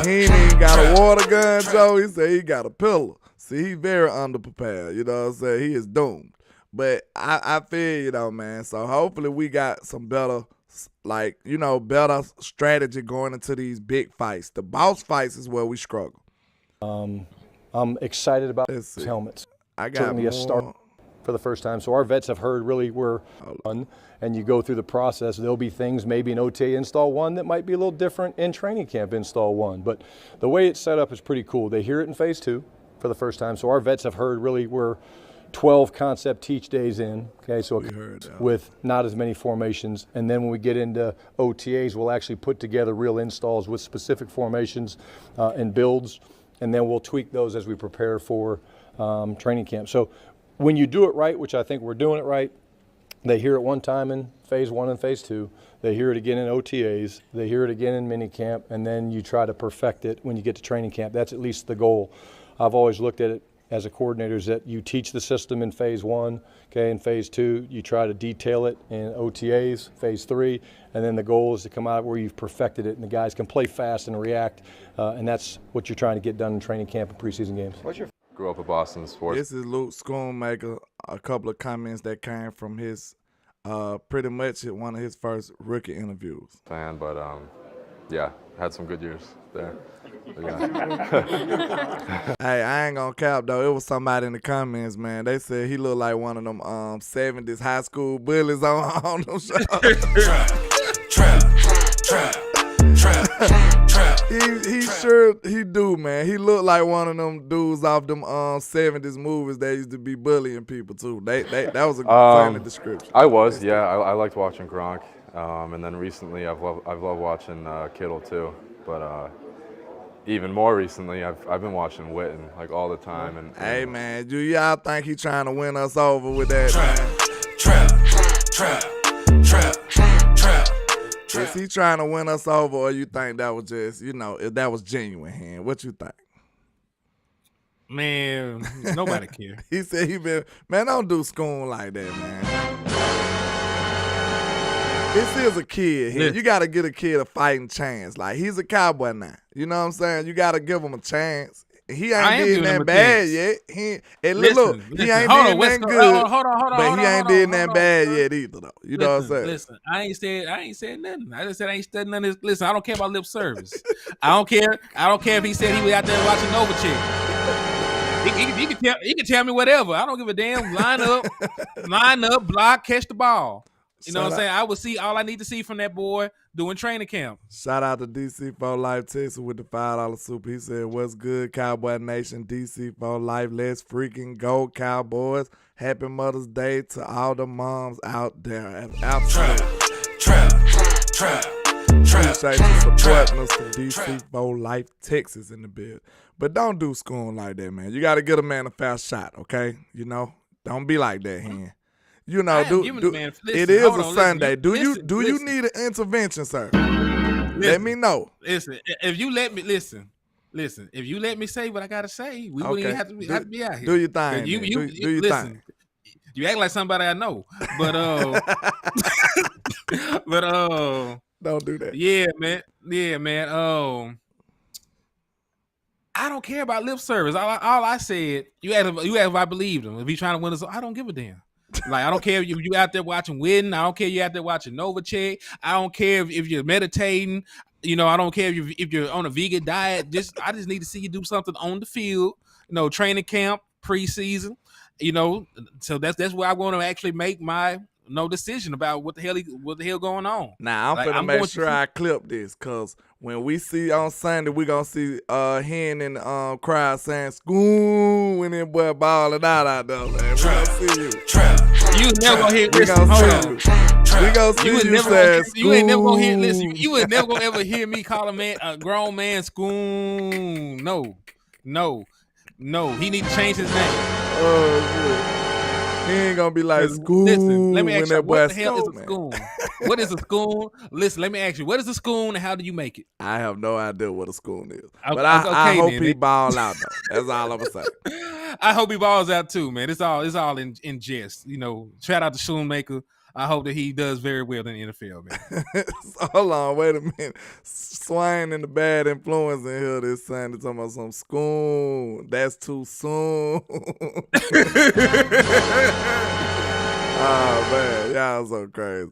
He ain't even got a water gun, Joe. He said he got a pillow. See, he very underprepared. You know what I'm saying? He is doomed. But I feel you though, man. So hopefully we got some better, better strategy going into these big fights. The boss fights is where we struggle. I'm excited about these helmets. I got certainly more. A start for the first time. So our vets have heard really we're fun, and you go through the process. There'll be things maybe in OTA install 1 that might be a little different in training camp install 1. But the way it's set up is pretty cool. They hear it in phase 2 for the first time. So our vets have heard really we're 12 concept teach days in, okay, so with not as many formations. And then when we get into OTAs, we'll actually put together real installs with specific formations and builds, and then we'll tweak those as we prepare for training camp. So when you do it right, which I think we're doing it right, they hear it one time in phase 1 and phase 2, they hear it again in OTAs, they hear it again in minicamp, and then you try to perfect it when you get to training camp. That's at least the goal. I've always looked at it as a coordinator is that you teach the system in phase 1, okay, in phase 2, you try to detail it in OTAs, phase 3, and then the goal is to come out where you've perfected it and the guys can play fast and react, and that's what you're trying to get done in training camp and preseason games. Grew up a Boston sports. This is Luke Schoonmaker. A couple of comments that came from his, pretty much one of his first rookie interviews. Fan, but yeah, had some good years there. Yeah. Hey, I ain't gonna cap though. It was somebody in the comments, man. They said he looked like one of them 70s high school bullies on them shows. He sure he do, man. He looked like one of them dudes off them 70s movies that used to be bullying people too. That was a funny description. I was, yeah. I liked watching Gronk, and then recently I've loved watching Kittle too, but. Even more recently, I've been watching Witten like all the time. And hey man, do y'all think he trying to win us over with that? Is he trying to win us over, or you think that was just, if that was genuine, hand? What you think? Man, nobody care. He said man, don't do Schoon like that, man. This is a kid here. You got to get a kid a fighting chance. Like, he's a cowboy now. You know what I'm saying? You got to give him a chance. He ain't did that bad yet. He ain't did that good. But he ain't did that bad yet either, though. You know what I'm saying? Listen, I ain't said nothing. I just said I ain't studying none of this. Listen, I don't care about lip service. I don't care if he said he was out there watching Novacek. He can tell me whatever. I don't give a damn. Line up, block, catch the ball. You know what I'm saying? I will see all I need to see from that boy doing training camp. Shout out to DC for Life Texas with the $5 super. He said, "What's good, Cowboy Nation? DC for Life. Let's freaking go, Cowboys. Happy Mother's Day to all the moms out there." Absolutely. Appreciate you supporting us from DC for Life Texas in the build. But don't do Schoon like that, man. You got to get a man a fast shot, okay? Don't be like that, hen. It is a Sunday. Do you need an intervention, sir? Let me know. Listen, if you let me if you let me say what I gotta say, we wouldn't even have to be out here. Do your thing. Do your thing. You act like somebody I know, but don't do that. Yeah, man. I don't care about lip service. All I said, you asked if I believed him. If he's trying to win us, I don't give a damn. Like, I don't care if you out there watching Witten. I don't care if you out there watching Novacek. I don't care if you're meditating. I don't care if you're on a vegan diet. I just need to see you do something on the field. Training camp, preseason. So that's where I want to actually make my decision about what the hell going on. Now I'm gonna make sure I clip this, cause when we see on Sunday, we gonna see Hen in the crowd saying "Schoon" when that boy balling out there, man. We gonna see you. You never gonna hear. We gonna see you. We gonna see you saying "Schoon." You ain't never gonna hear. Listen, you ain't never gonna ever hear me call a grown man Schoon. No. He need to change his name. Oh shit. He ain't gonna be like school. Listen, let me ask you, what the hell is a man. schoon? What is a schoon? Listen, let me ask you, what is a schoon and how do you make it? I have no idea what a schoon is. Okay, But I hope then. he ball out though. That's all I'm gonna say. I hope he balls out too, man. It's all in jest. You know, shout out to Schoonmaker. I hope that he does very well in the NFL, man. So, hold on, wait a minute. Swain and the bad influence in here this Sunday talking about some schoon. That's too soon. Oh man, y'all so crazy.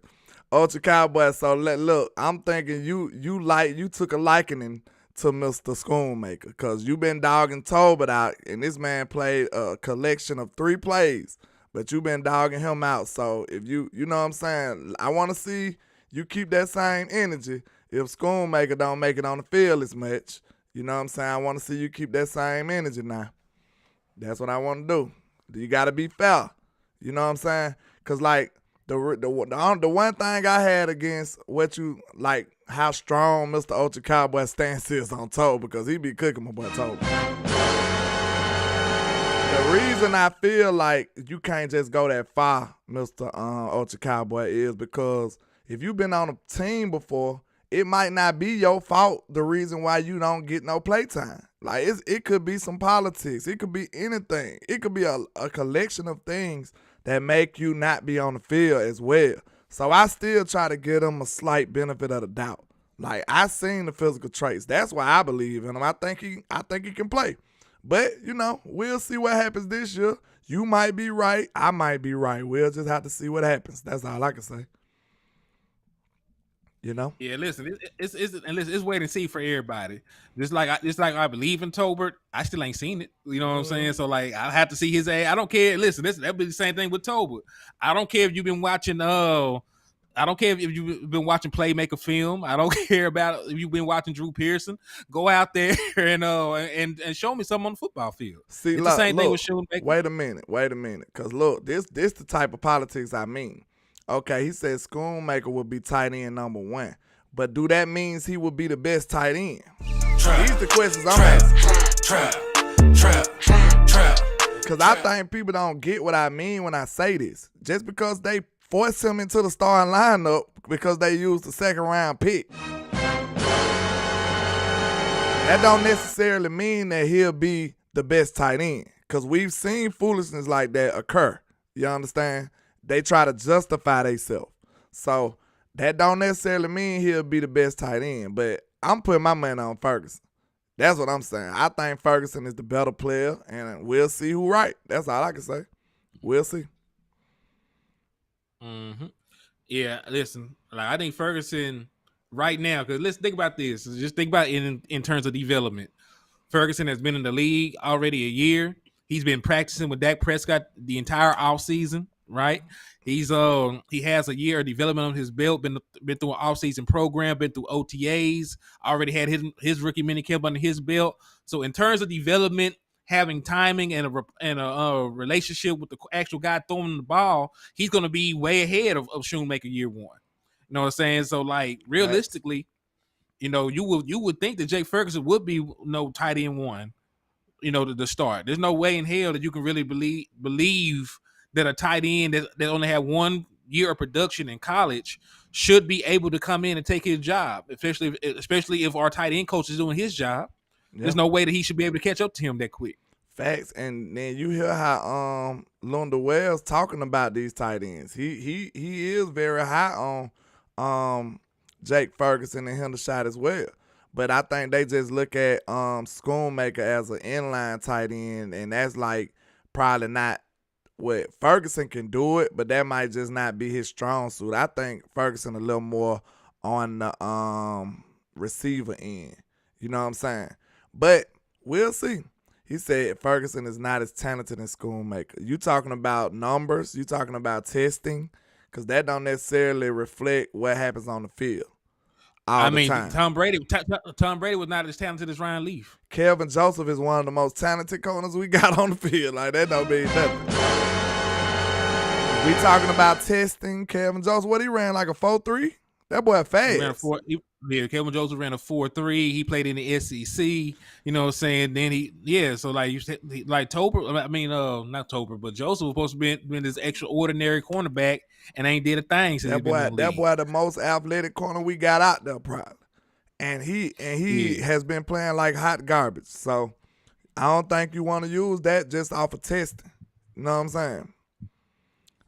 Ultra Cowboy, so look, I'm thinking you took a likening to Mr. Schoonmaker because you been dogging Tolbert out, and this man played a collection of 3 plays, but you been dogging him out. So if you know what I'm saying, I want to see you keep that same energy. If Schoonmaker don't make it on the field as much, you know what I'm saying, I want to see you keep that same energy now. That's what I want to do. You got to be fair. You know what I'm saying? Because, like, the one thing I had against what you, like, how strong Mr. Ultra Cowboy stance is on Toe, because he be cooking my boy Toe. The reason I feel like you can't just go that far, Mr. Ultra Cowboy, is because if you've been on a team before, it might not be your fault the reason why you don't get no playtime. Like, it could be some politics. It could be anything. It could be a collection of things that make you not be on the field as well. So I still try to give him a slight benefit of the doubt. Like, I seen the physical traits. That's why I believe in him. I think he can play. But, you know, we'll see what happens this year. You might be right. I might be right. We'll just have to see what happens. That's all I can say. You know? Yeah, listen, it's wait and see for everybody. Just like I believe in Tolbert, I still ain't seen it. You know what I'm saying? So like, I have to see his age. I don't care. Listen, that'll be the same thing with Tolbert. I don't care if you've been watching. I don't care if you've been watching Playmaker film. I don't care about if you've been watching Drew Pearson. Go out there and show me something on the football field. See, it's the same thing with Schoonmaker. Wait a minute. Because look, this the type of politics I mean. Okay, he said Schoonmaker will be tight end number 1. But do that means he will be the best tight end? These are the questions I'm asking. Because I think people don't get what I mean when I say this. Just because they force him into the starting lineup because they used the 2nd round pick, that don't necessarily mean that he'll be the best tight end. Because we've seen foolishness like that occur. You understand? They try to justify themselves. So that don't necessarily mean he'll be the best tight end. But I'm putting my money on Ferguson. That's what I'm saying. I think Ferguson is the better player, and we'll see who right. That's all I can say. We'll see. Mm-hmm. Yeah, listen, like I think Ferguson right now, because let's think about this. Just think about it in terms of development. Ferguson has been in the league already a year. He's been practicing with Dak Prescott the entire offseason. Right, he has a year of development on his belt. Been through an offseason program, been through OTAs. Already had his rookie minicamp under his belt. So in terms of development, having timing and a relationship with the actual guy throwing the ball, he's going to be way ahead of Schoonmaker year 1. You know what I'm saying? So like realistically, you know, you would think that Jake Ferguson would be tight end 1. You know, to start. There's no way in hell that you can really believe that a tight end that only had 1 year of production in college should be able to come in and take his job, especially if our tight end coach is doing his job. Yeah. There's no way that he should be able to catch up to him that quick. Facts. And then you hear how Lunda Wells talking about these tight ends. He is very high on Jake Ferguson and Hendershot as well. But I think they just look at Schoonmaker as an inline tight end, and that's like probably not what Ferguson can do it, but that might just not be his strong suit. I think Ferguson a little more on the receiver end. You know what I'm saying? But we'll see. He said Ferguson is not as talented as Schoonmaker. You talking about numbers? You talking about testing? Because that don't necessarily reflect what happens on the field. Tom Brady was not as talented as Ryan Leaf. Kelvin Joseph is one of the most talented corners we got on the field. Like, that don't mean nothing. We talking about testing. Kelvin Joseph, what he ran, like a 4.3? That boy He ran a fast. Kelvin Joseph ran a 4.3. He played in the SEC. You know what I'm saying? Then so like you said, like Tober. I mean, not Tober, but Joseph was supposed to be this extraordinary cornerback, and ain't did a thing since he's been in the That league. boy, the most athletic corner we got out there, probably. And he has been playing like hot garbage. So I don't think you want to use that just off of testing. You know what I'm saying?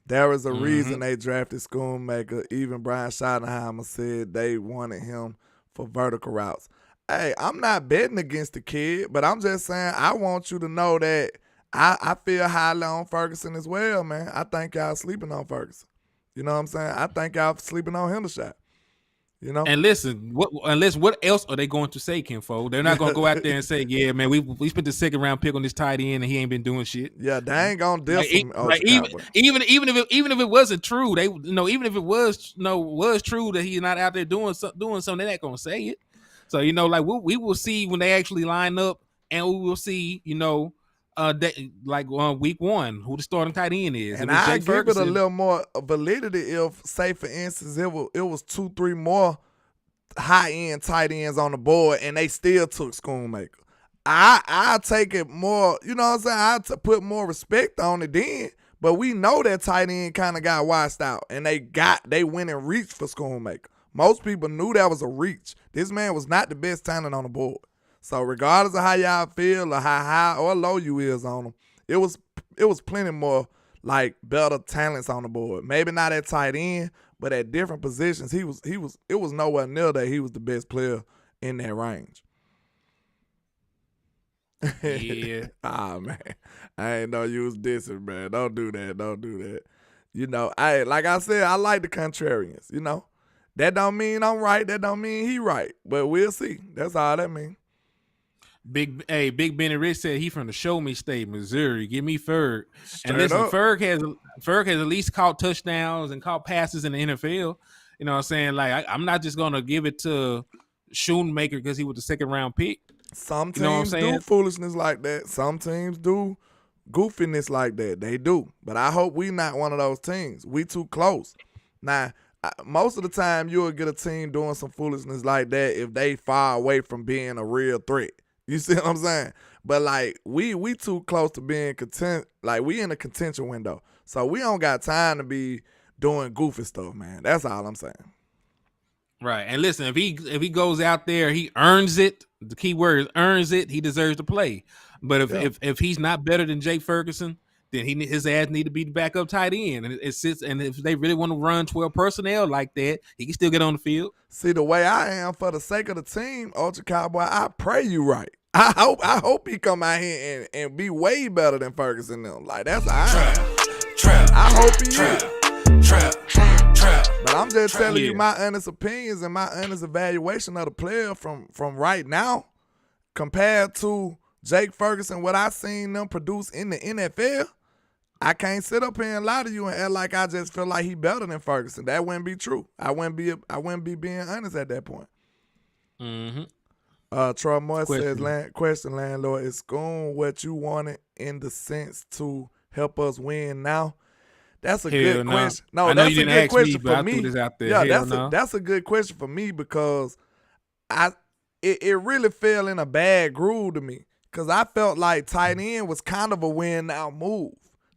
There is a reason they drafted Schoonmaker. Even Brian Schottenheimer said they wanted him for vertical routes. Hey, I'm not betting against the kid, but I'm just saying I want you to know that I feel highly on Ferguson as well, man. I think y'all sleeping on Ferguson. You know what I'm saying? I think y'all sleeping on Hendershot. You know? And listen, what else are they going to say, Kinfo? They're not going to go out there and say, "Yeah, man, we spent the second round pick on this tight end and he ain't been doing shit." Yeah, they ain't gonna diss him. Even if it wasn't true, they even if it was was true that he's not out there doing something, they're not going to say it. So like we will see when they actually line up, and we will see week 1 who the starting tight end is. And I give it a little more validity if, say, for instance, it was 2-3 more high-end tight ends on the board and they still took Schoonmaker. I take it more, you know what I'm saying? I put more respect on it then. But we know that tight end kind of got washed out and they went and reached for Schoonmaker. Most people knew that was a reach. This man was not the best talent on the board. So regardless of how y'all feel or how high or low you is on him, it was plenty more like better talents on the board. Maybe not at tight end, but at different positions, it was nowhere near that he was the best player in that range. Yeah. Man. I ain't know you was dissing, man. Don't do that. Like I said, I like the contrarians, That don't mean I'm right. That don't mean he right. But we'll see. That's all that means. Big Benny Rich said he from the Show Me State, Missouri. Give me Ferg. And Straight listen, up. Ferg has at least caught touchdowns and caught passes in the NFL. You know what I'm saying? Like I'm not just gonna give it to Schoonmaker because he was the second round pick. Some teams do foolishness like that. Some teams do goofiness like that. They do. But I hope we not one of those teams. We too close. Now, most of the time you'll get a team doing some foolishness like that if they far away from being a real threat. You see what I'm saying? But like we too close to being content. Like we in a contention window, so we don't got time to be doing goofy stuff, man. That's all I'm saying. Right. And listen, if he goes out there, he earns it. The key word is earns it. He deserves to play. But if he's not better than Jake Ferguson, then his ass need to be the backup tight end. And and if they really want to run 12 personnel like that, he can still get on the field. See, the way I am, for the sake of the team, Ultra Cowboy, I pray you right. I hope he come out here and be way better than Ferguson them. Like that's I hope he is. But I'm just telling you my honest opinions and my honest evaluation of the player from right now compared to Jake Ferguson, what I seen them produce in the NFL. I can't sit up here and lie to you and act like I just feel like he better than Ferguson. That wouldn't be true. I wouldn't be being honest at that point. Troy Moore says, question, landlord, is Schoon what you wanted in the sense to help us win now? That's a good question. No, that's a good question for me. Yeah, that's a good question for me because it really fell in a bad groove to me because I felt like tight end was kind of a win now move.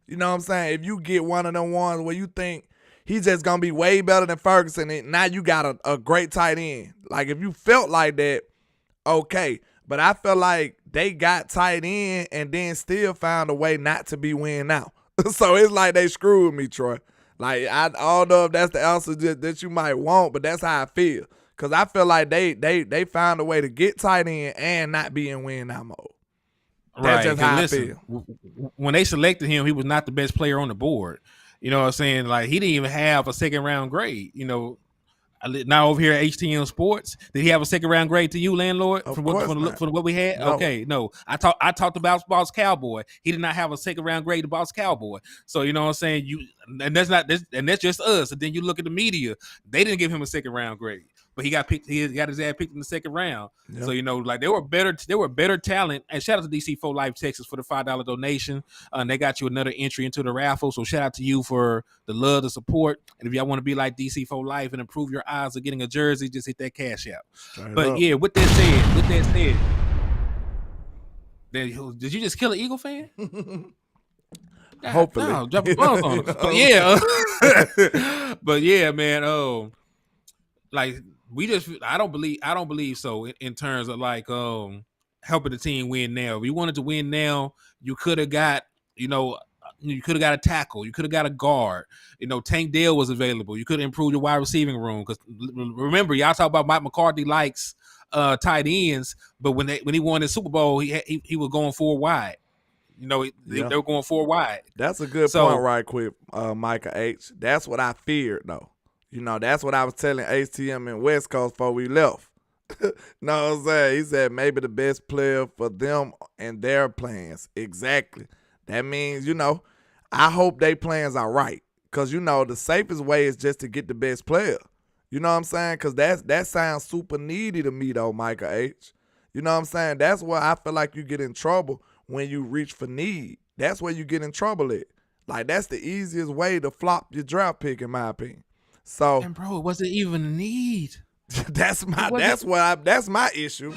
You know what I'm saying? If you get one of them ones where you think he's just going to be way better than Ferguson, and now you got a great tight end. Like, if you felt like that, okay. But I felt like they got tight end and then still found a way not to be win now. So it's like they screwed me, Troy. Like, I don't know if that's the answer that you might want, but that's how I feel. Because I feel like they found a way to get tight end and not be in win now mode. That's just how I feel. When they selected him, he was not the best player on the board. You know what I'm saying? Like, he didn't even have a second round grade. Now over here at HTM Sports, did he have a second round grade to you, landlord? From what we had? No. Okay, no. I talked about Boss Cowboy. He did not have a second round grade to Boss Cowboy. So you know what I'm saying? That's just us. And then you look at the media, they didn't give him a second round grade. but he got picked. He got his ass picked in the second round. Yep. So like there were better talent. And shout out to DC 4 Life Texas for the $5 donation. They got you another entry into the raffle. So shout out to you for the love, the support. And if y'all want to be like DC 4 Life and improve your odds of getting a jersey, just hit that cash out. Yeah, with that said, did you just kill an Eagle fan? Hopefully. No, drop a bomb on him. But yeah, man. Like I don't believe so in terms of like helping the team win now. If you wanted to win now, you could have got a tackle, you could have got a guard. Tank Dell was available. You could have improved your wide receiving room because remember, y'all talk about Mike McCarthy likes tight ends, but when he won the Super Bowl, he was going 4 wide. They were going 4 wide. That's a good point right quick, Micah H. That's what I feared, though. That's what I was telling HTM and West Coast before we left. Know what I'm saying? He said maybe the best player for them and their plans. Exactly. That means, I hope they plans are right. Because, the safest way is just to get the best player. You know what I'm saying? Because that sounds super needy to me, though, Micah H. You know what I'm saying? That's where I feel like you get in trouble when you reach for need. That's where you get in trouble at. Like, that's the easiest way to flop your draft pick, in my opinion. So, and bro, it wasn't even a need. that's my issue.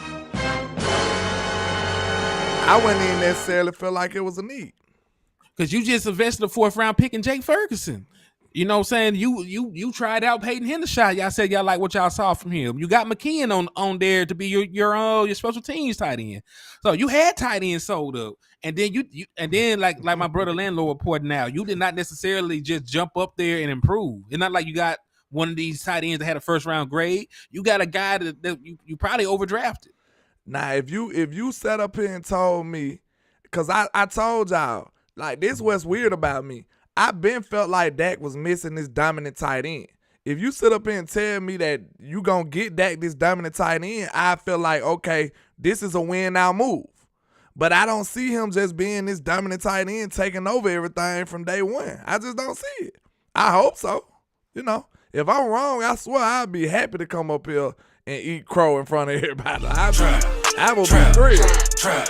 I wouldn't even necessarily feel like it was a need. Because you just invested a 4th round pick in Jake Ferguson. You know what I'm saying? You tried out Peyton Hendershot. Y'all said y'all like what y'all saw from him. You got McKeon on there to be your special teams tight end. So you had tight end sold up. And then like my brother landlord reported now, you did not necessarily just jump up there and improve. It's not like you got one of these tight ends that had a 1st round grade. You got a guy that you probably overdrafted. Now, if you sat up here and told me, because I told y'all, like, this what's weird about me. I been felt like Dak was missing this dominant tight end. If you sit up here and tell me that you gonna get Dak this dominant tight end, I feel like, okay, this is a win now move. But I don't see him just being this dominant tight end taking over everything from day one. I just don't see it. I hope so. If I'm wrong, I swear I'd be happy to come up here and eat crow in front of everybody. I would be thrilled.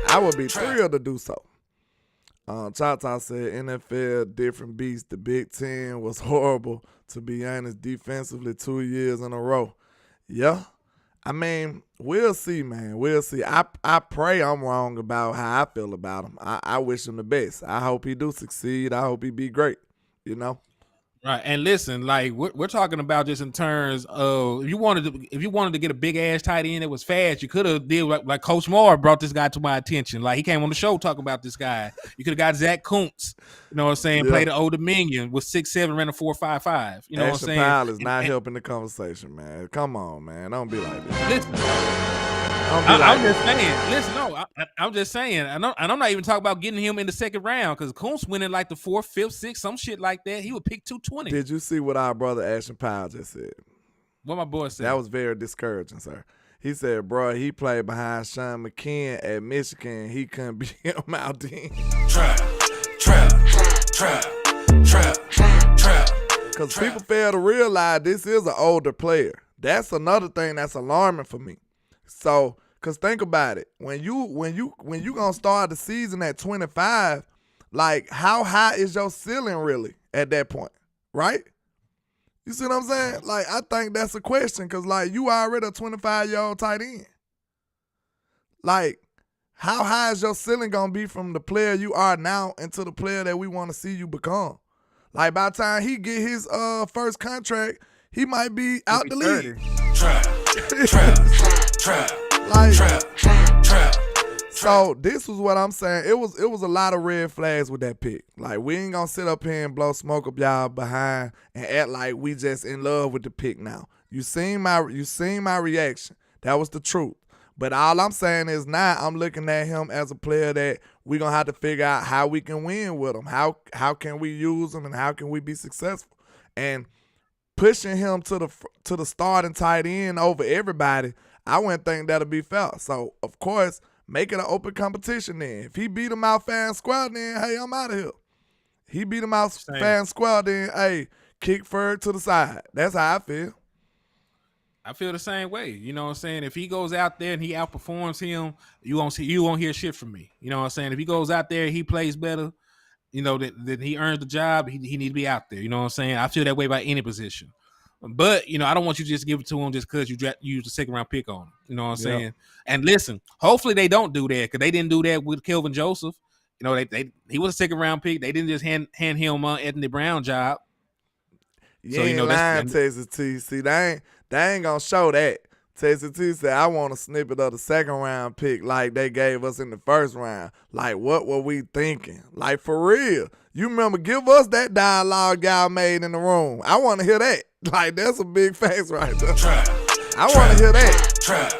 I would be thrilled to do so. Chata said NFL different beast. The Big Ten was horrible, to be honest, defensively 2 years in a row. Yeah. I mean, we'll see, man. We'll see. I pray I'm wrong about how I feel about him. I wish him the best. I hope he do succeed. I hope he be great, Right, and listen, like we're talking about just in terms of if you wanted to get a big ass tight end that was fast, you could have did like Coach Moore brought this guy to my attention. Like he came on the show talking about this guy. You could have got Zach Kuntz, you know what I'm saying? Yeah. Played the Old Dominion, was 6'7", ran a 4.55. You know what I'm saying? Powell is not helping the conversation, man. Come on, man, don't be like this. Listen, I'm just saying. Listen, no, I'm just saying. And I'm not even talking about getting him in the second round because Kuntz went in like the 4th, 5th, 6th, some shit like that. He would pick 220. Did you see what our brother Ashton Powell just said? What my boy said? That was very discouraging, sir. He said, bro, he played behind Sean McKeon at Michigan. He couldn't beat him out then. Trap. Because people fail to realize this is an older player. That's another thing that's alarming for me. So, cause think about it, when you gonna start the season at 25, like how high is your ceiling really at that point, right? You see what I'm saying? Like I think that's a question, cause like you already a 25-year-old tight end. Like how high is your ceiling gonna be from the player you are now into the player that we want to see you become? Like by the time he get his first contract, he might be out the league. Trap. So this was what I'm saying. It was a lot of red flags with that pick. Like we ain't gonna sit up here and blow smoke up y'all behind and act like we just in love with the pick now. You seen my reaction. That was the truth. But all I'm saying is now I'm looking at him as a player that we're gonna have to figure out how we can win with him. How can we use him and how can we be successful? And pushing him to the starting tight end over everybody, I wouldn't think that'll be fair. So, of course, make it an open competition then. If he beat him out fan squad, then, hey, I'm out of here. He beat him out fan squad, then, hey, kick Ferg to the side. That's how I feel. I feel the same way. You know what I'm saying? If he goes out there and he outperforms him, you won't hear shit from me. You know what I'm saying? If he goes out there, he plays better, you know, that he earns the job, he need to be out there. You know what I'm saying? I feel that way about any position. But, you know, I don't want you to just give it to him just because you used a second round pick on him. You know what I'm saying? And listen, hopefully they don't do that because they didn't do that with Kelvin Joseph. You know, he was a second round pick. They didn't just hand him Anthony Brown job. You ain't lying, Texas T. See, they ain't gonna show that. Texas T said, I want a snippet of the second round pick like they gave us in the first round. Like, what were we thinking? Like, for real. You remember, give us that dialogue y'all made in the room. I want to hear that. Like, that's a big face right there. I want to hear that.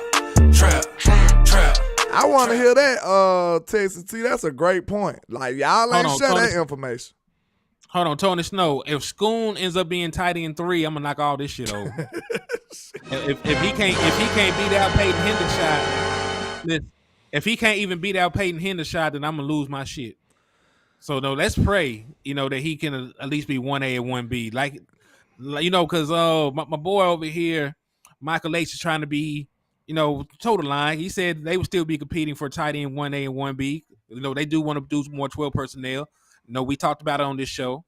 I want to hear that, Texas T. That's a great point. Like, y'all ain't share that information. Hold on, Tony Snow. If Schoon ends up being tight end 3, I'm gonna knock all this shit over. if he can't beat out Peyton Hendershot, if he can't even beat out Peyton Hendershot, then I'm gonna lose my shit. So no, let's pray, you know, that he can at least be 1A and 1B. Like you know, because my boy over here, Michael H, is trying to be, you know, total line. He said they would still be competing for tight end 1A and 1B. You know, they do want to do more 12 personnel. You know, we talked about it on this show.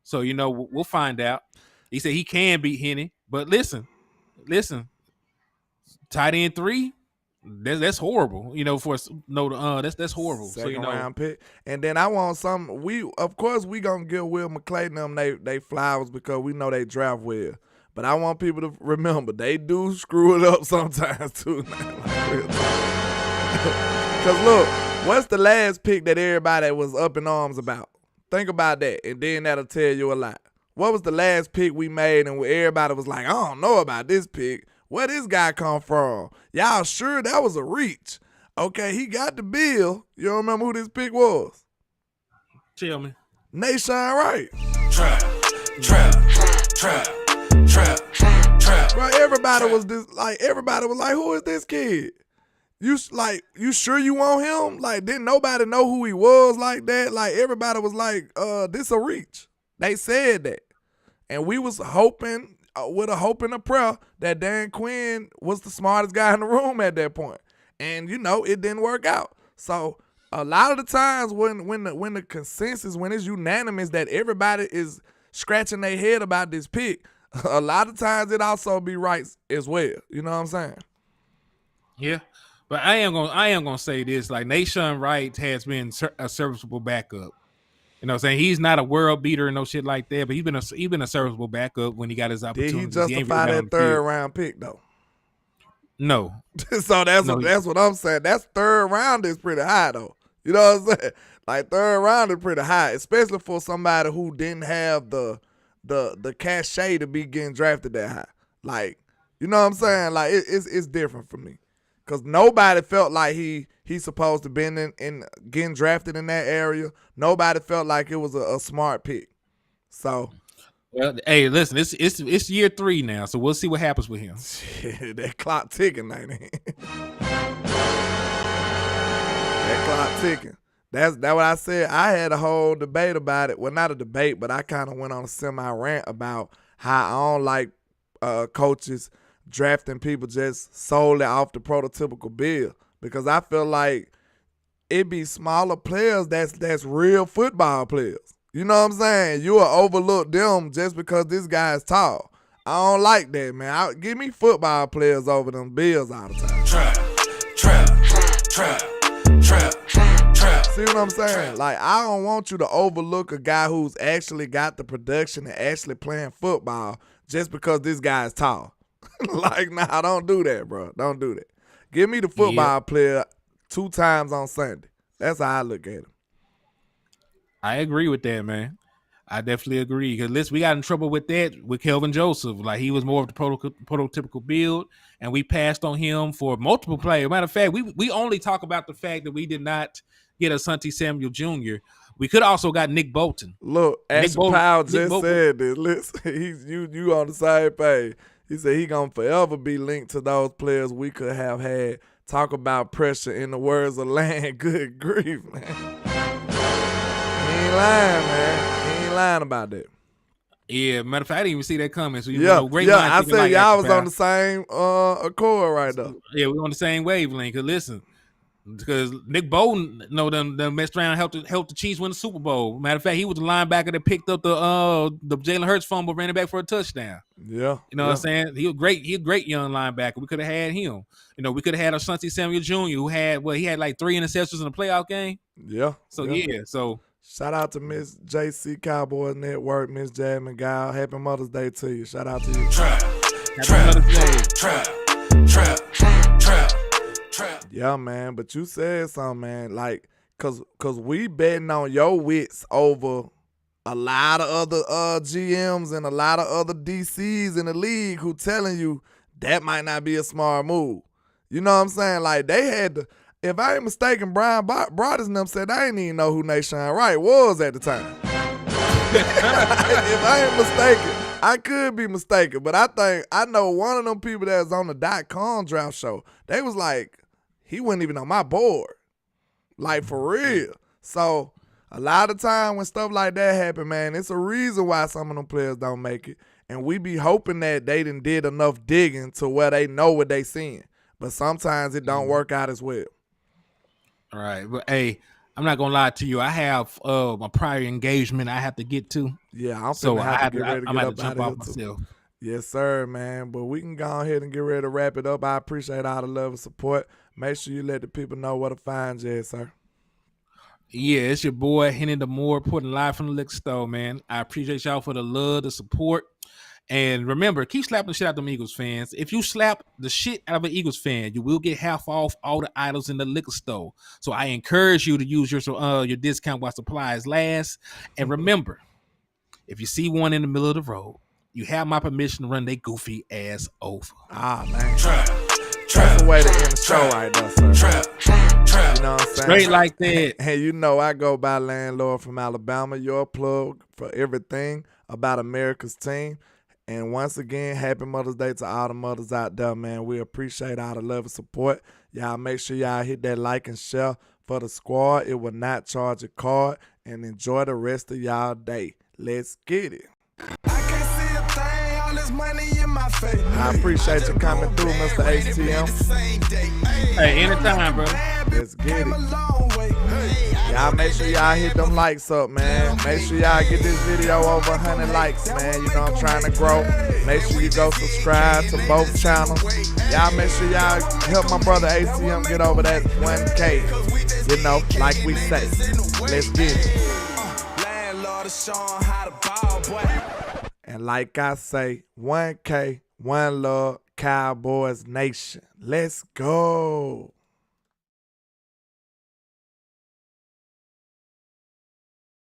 So, you know, we'll find out. He said he can beat Henny. But listen, tight end 3, that's horrible. You know, that's horrible. Second so, you know, round pick. And then I want some. Of course, we gonna give Will McClay them they flowers because we know they draft well. But I want people to remember they do screw it up sometimes too. Because look, what's the last pick that everybody was up in arms about? Think about that, and then that'll tell you a lot. What was the last pick we made and everybody was like, I don't know about this pick. Where this guy come from? Y'all sure that was a reach? Okay, he got the bill. You don't remember who this pick was? Tell me. Nation Wright. Trap. Bro, everybody was like, who is this kid? You sure you want him? Like, didn't nobody know who he was like that? Like, everybody was like, this a reach. They said that. And we was hoping, with a hope and a prayer, that Dan Quinn was the smartest guy in the room at that point. And, you know, it didn't work out. So, a lot of the times when the consensus, when it's unanimous that everybody is scratching their head about this pick, a lot of times it also be right as well. You know what I'm saying? Yeah. But I am gonna say this: like, Nation Wright has been a serviceable backup. You know what I'm saying? He's not a world beater and no shit like that, but he's been a serviceable backup when he got his opportunity. Did he justify that third round pick though? No. So that's what I'm saying. That's third round is pretty high though. You know what I'm saying? Like, third round is pretty high, especially for somebody who didn't have the cachet to be getting drafted that high. Like, you know what I'm saying? Like, it's different for me. Because nobody felt like he's supposed to be in getting drafted in that area. Nobody felt like it was a smart pick. So, well, hey, listen, it's year 3 now, so we'll see what happens with him. Shit, that clock ticking, ain't it? That clock ticking. That's what I said. I had a whole debate about it. Well, not a debate, but I kind of went on a semi-rant about how I don't like coaches drafting people just solely off the prototypical bill, because I feel like it be smaller players that's real football players. You know what I'm saying? You will overlook them just because this guy is tall. I don't like that, man. Give me football players over them bills all the time. Trap. See what I'm saying? Like, I don't want you to overlook a guy who's actually got the production and actually playing football just because this guy is tall. Like, nah, don't do that, bro. Don't do that. Give me the football player 2 times on Sunday. That's how I look at him. I agree with that, man. I definitely agree. Because listen, we got in trouble with that with Kelvin Joseph. Like, he was more of the prototypical build, and we passed on him for multiple players. Matter of fact, we only talk about the fact that we did not get Asante Samuel Jr. We could also got Nick Bolton. Look, Ashton Powell just said this. Listen, you on the same page. He said he gonna forever be linked to those players we could have had. Talk about pressure, in the words of Land. Good grief, man. He ain't lying, man. He ain't lying about that. Yeah, matter of fact, I didn't even see that coming. So Yeah, great yeah. minds I thinking said alike, y'all was Action on the same accord right there. Yeah, we're on the same wavelength. Cause listen, because Nick Bolton, them messed around and helped the Chiefs win the Super Bowl. Matter of fact, he was the linebacker that picked up the Jalen Hurts fumble, ran it back for a touchdown. Yeah, You know what I'm saying? He was great. He a great young linebacker. We could have had him. We could have had Asante Samuel Jr., who had he had like 3 interceptions in the playoff game. Yeah. So yeah. So shout out to Miss JC Cowboys Network, Miss Jasmine Guile. Happy Mother's Day to you. Shout out to you. Trap. Yeah, man. But you said something, man. Like, cause we betting on your wits over a lot of other GMs and a lot of other DCs in the league who telling you that might not be a smart move. You know what I'm saying? Like, they had to. If I ain't mistaken, Brian Broaddus and them said I ain't even know who Nashawn Wright was at the time. If I ain't mistaken. I could be mistaken, but I know one of them people that was on the .com draft show, they was like, he wasn't even on my board. Like, for real. So, a lot of time when stuff like that happen, man, it's a reason why some of them players don't make it. And we be hoping that they done did enough digging to where they know what they seeing. But sometimes it don't work out as well. all right, but hey, I'm not gonna lie to you. I have my prior engagement I have to get to. Yeah, I'm So finna have to get ready to I'm get gonna up jump out off of here too. myself. Yes, sir, man. But we can go ahead and get ready to wrap it up. I appreciate all the love and support. Make sure you let the people know where to find you, sir. Yeah, it's your boy Henny the Moore, reporting live from the liquor store, man. I appreciate y'all for the love, the support. And remember, keep slapping the shit out of them Eagles fans. If you slap the shit out of an Eagles fan, you will get half off all the items in the liquor store. So I encourage you to use your discount while supplies last. And remember, if you see one in the middle of the road, you have my permission to run they goofy ass over. Ah, man. That's the way to end the show right there, sir. You know what I'm saying? Straight like that. And you know I go by Landlord from Alabama, your plug for everything about America's team. And once again, happy Mother's Day to all the mothers out there, man. We appreciate all the love and support. Y'all make sure y'all hit that like and share for the squad. It will not charge a card. And enjoy the rest of y'all day. Let's get it. I appreciate you coming through, Mr. HTM. Hey, anytime, bro. Let's get it. Y'all make sure y'all hit them likes up, man. Make sure y'all get this video over 100 likes, man. You know I'm trying to grow. Make sure you go subscribe to both channels. Y'all make sure y'all help my brother HTM get over that 1K. You know, like we say. Let's get it. And like I say, 1K, one love, Cowboys Nation. Let's go.